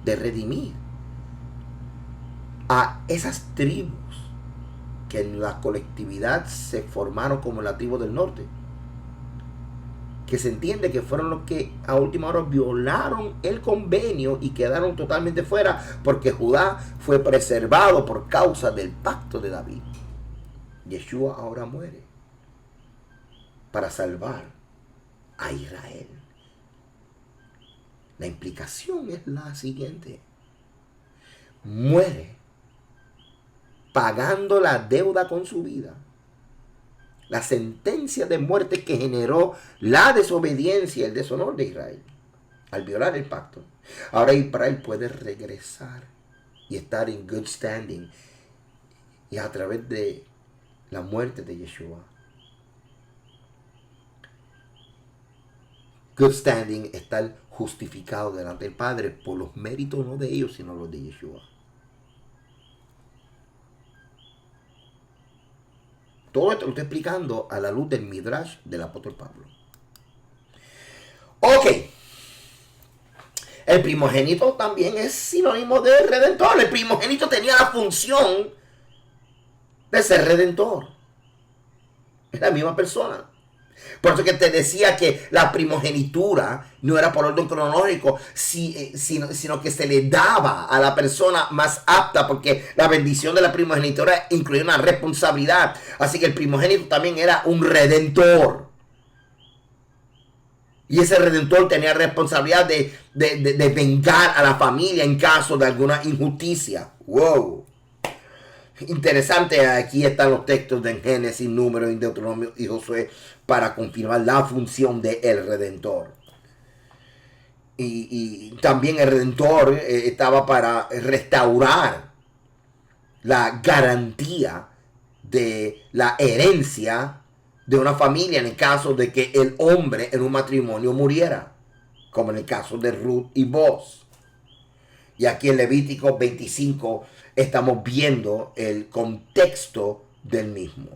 de redimir a esas tribus que en la colectividad se formaron como la tribu del norte, que se entiende que fueron los que a última hora violaron el convenio y quedaron totalmente fuera, porque Judá fue preservado por causa del pacto de David. Yeshua ahora muere para salvar a Israel. La implicación es la siguiente: muere pagando la deuda con su vida, la sentencia de muerte que generó la desobediencia y el deshonor de Israel al violar el pacto. Ahora Israel puede regresar y estar en good standing, y a través de la muerte de Yeshua. Good standing, estar justificado delante del Padre por los méritos no de ellos, sino los de Yeshua. Todo esto lo estoy explicando a la luz del Midrash del apóstol Pablo. Ok. El primogénito también es sinónimo de redentor. El primogénito tenía la función de ser redentor. Es la misma persona. Por eso que te decía que la primogenitura no era por orden cronológico, sino que se le daba a la persona más apta, porque la bendición de la primogenitura incluía una responsabilidad. Así que el primogénito también era un redentor. Y ese redentor tenía responsabilidad de vengar a la familia en caso de alguna injusticia. ¡Wow! Interesante, aquí están los textos de Génesis, Números, Deuteronomio y Josué para confirmar la función del redentor. Y también el redentor estaba para restaurar la garantía de la herencia de una familia en el caso de que el hombre en un matrimonio muriera, como en el caso de Ruth y Boaz. Y aquí en Levítico 25 estamos viendo el contexto del mismo.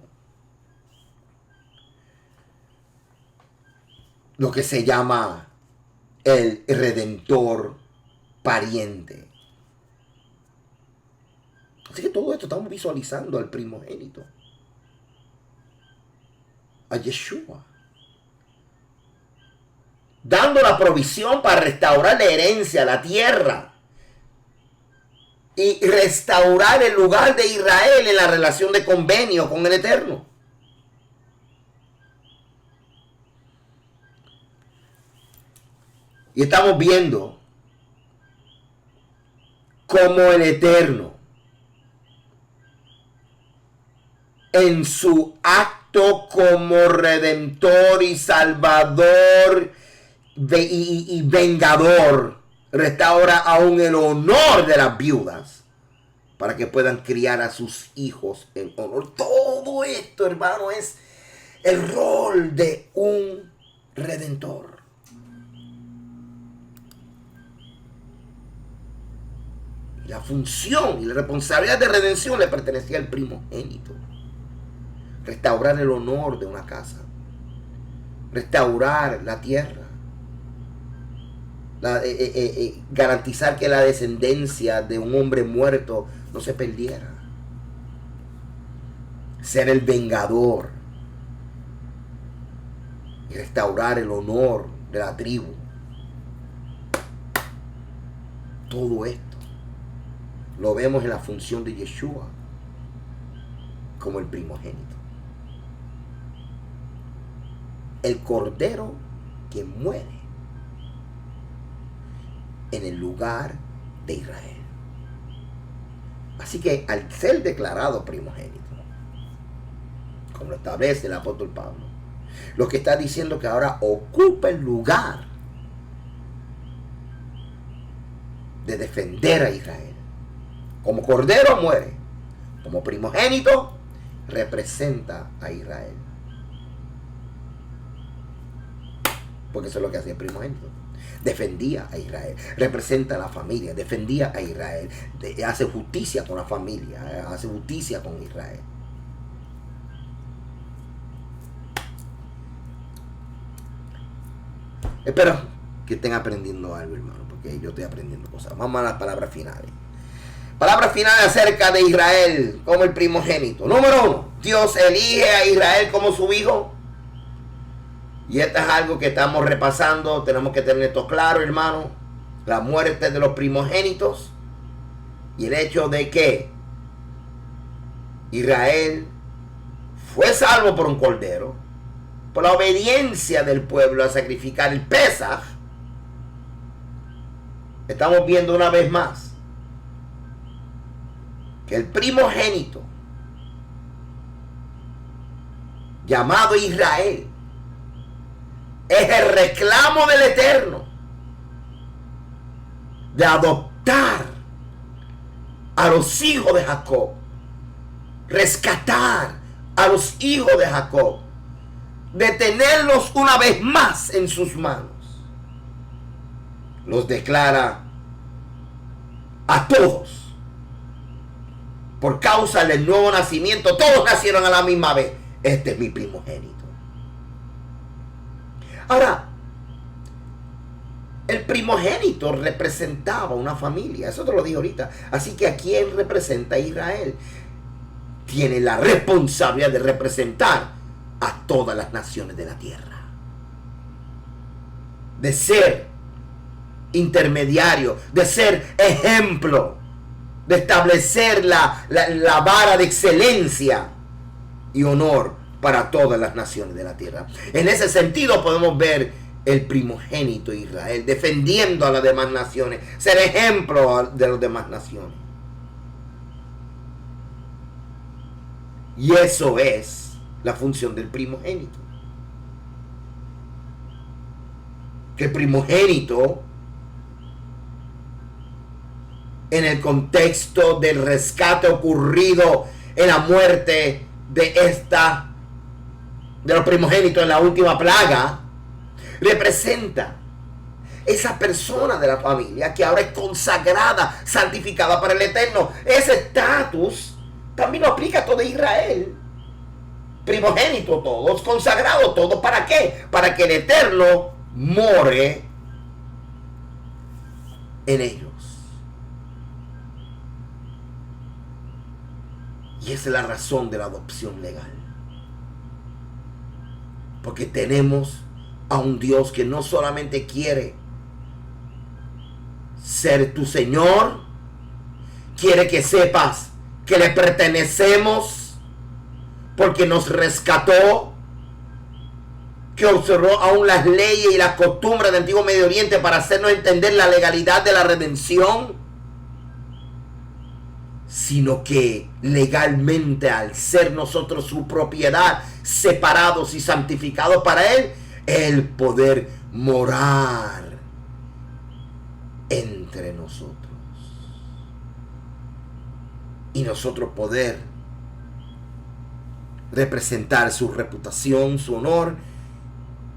Lo que se llama el redentor pariente. Así que todo esto estamos visualizando al primogénito, a Yeshua, dando la provisión para restaurar la herencia, la tierra, y restaurar el lugar de Israel en la relación de convenio con el Eterno. Y estamos viendo cómo el Eterno, en su acto como redentor y salvador y vengador, restaura aún el honor de las viudas para que puedan criar a sus hijos en honor. Todo esto, hermano, es el rol de un redentor. La función y la responsabilidad de redención le pertenecía al primogénito. Restaurar el honor de una casa, restaurar la tierra, garantizar que la descendencia de un hombre muerto no se perdiera, ser el vengador y restaurar el honor de la tribu. Todo esto lo vemos en la función de Yeshua como el primogénito, el cordero que muere en el lugar de Israel. Así que al ser declarado primogénito, como lo establece el apóstol Pablo, lo que está diciendo que ahora ocupa el lugar de defender a Israel. Como cordero muere, como primogénito representa a Israel. Porque eso es lo que hacía el primogénito. Defendía a Israel, representa a la familia, defendía a Israel, hace justicia con la familia, hace justicia con Israel. Espero que estén aprendiendo algo, hermano, porque yo estoy aprendiendo cosas. Vamos a las palabras finales. Palabras finales acerca de Israel como el primogénito. Número 1, Dios elige a Israel como su hijo. Y esto es algo que estamos repasando. Tenemos que tener esto claro, hermano. La muerte de los primogénitos y el hecho de que Israel fue salvo por un cordero, por la obediencia del pueblo a sacrificar el Pesaj. Estamos viendo una vez más que el primogénito llamado Israel es el reclamo del Eterno de adoptar a los hijos de Jacob, rescatar a los hijos de Jacob, de tenerlos una vez más en sus manos. Los declara a todos. Por causa del nuevo nacimiento, todos nacieron a la misma vez. Este es mi primogénito. Ahora, el primogénito representaba una familia. Eso te lo dije ahorita. Así que ¿a quién representa Israel? Tiene la responsabilidad de representar a todas las naciones de la tierra. De ser intermediario, de ser ejemplo, de establecer la vara de excelencia y honor para todas las naciones de la tierra. En ese sentido podemos ver el primogénito de Israel, defendiendo a las demás naciones, ser ejemplo de las demás naciones. Y eso es la función del primogénito. Que el primogénito, en el contexto del rescate ocurrido en la muerte de los primogénitos en la última plaga, representa esa persona de la familia que ahora es consagrada, santificada para el Eterno. Ese estatus también lo aplica a todo Israel. Primogénito todos, consagrado todos. ¿Para qué? Para que el Eterno more en ellos. Y esa es la razón de la adopción legal. Porque tenemos a un Dios que no solamente quiere ser tu Señor, quiere que sepas que le pertenecemos porque nos rescató, que observó aún las leyes y las costumbres del antiguo Medio Oriente para hacernos entender la legalidad de la redención, sino que legalmente, al ser nosotros su propiedad, separados y santificados para Él, el poder morar entre nosotros y nosotros poder representar su reputación, su honor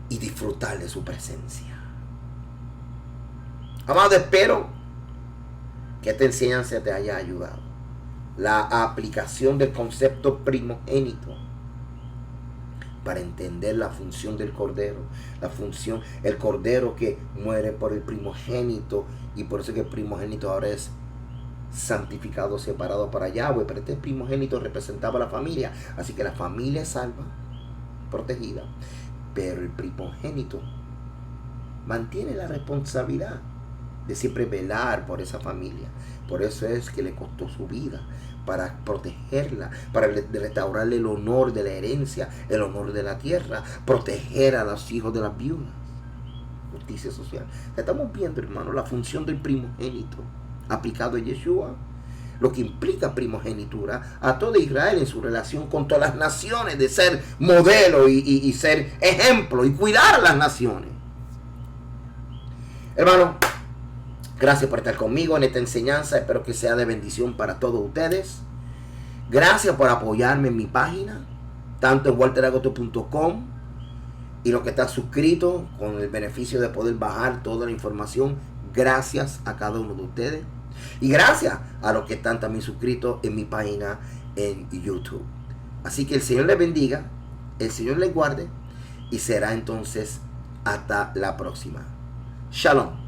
y disfrutar de su presencia. Amado, espero que esta enseñanza te haya ayudado. La aplicación del concepto primogénito para entender la función del cordero, el cordero que muere por el primogénito, y por eso que el primogénito ahora es santificado, separado para Yahweh. Pero este primogénito representaba a la familia, así que la familia es salva, protegida, pero el primogénito mantiene la responsabilidad de siempre velar por esa familia. Por eso es que le costó su vida, para protegerla, para restaurarle el honor de la herencia, el honor de la tierra, proteger a los hijos de las viudas. Justicia social. Estamos viendo, hermano, la función del primogénito aplicado a Yeshua, lo que implica primogenitura a todo Israel en su relación con todas las naciones, de ser modelo y ser ejemplo y cuidar a las naciones. Hermano, gracias por estar conmigo en esta enseñanza. Espero que sea de bendición para todos ustedes. Gracias por apoyarme en mi página, tanto en walteragoto.com, y los que están suscritos con el beneficio de poder bajar toda la información. Gracias a cada uno de ustedes. Y gracias a los que están también suscritos en mi página en YouTube. Así que el Señor les bendiga, el Señor les guarde, y será entonces hasta la próxima. Shalom.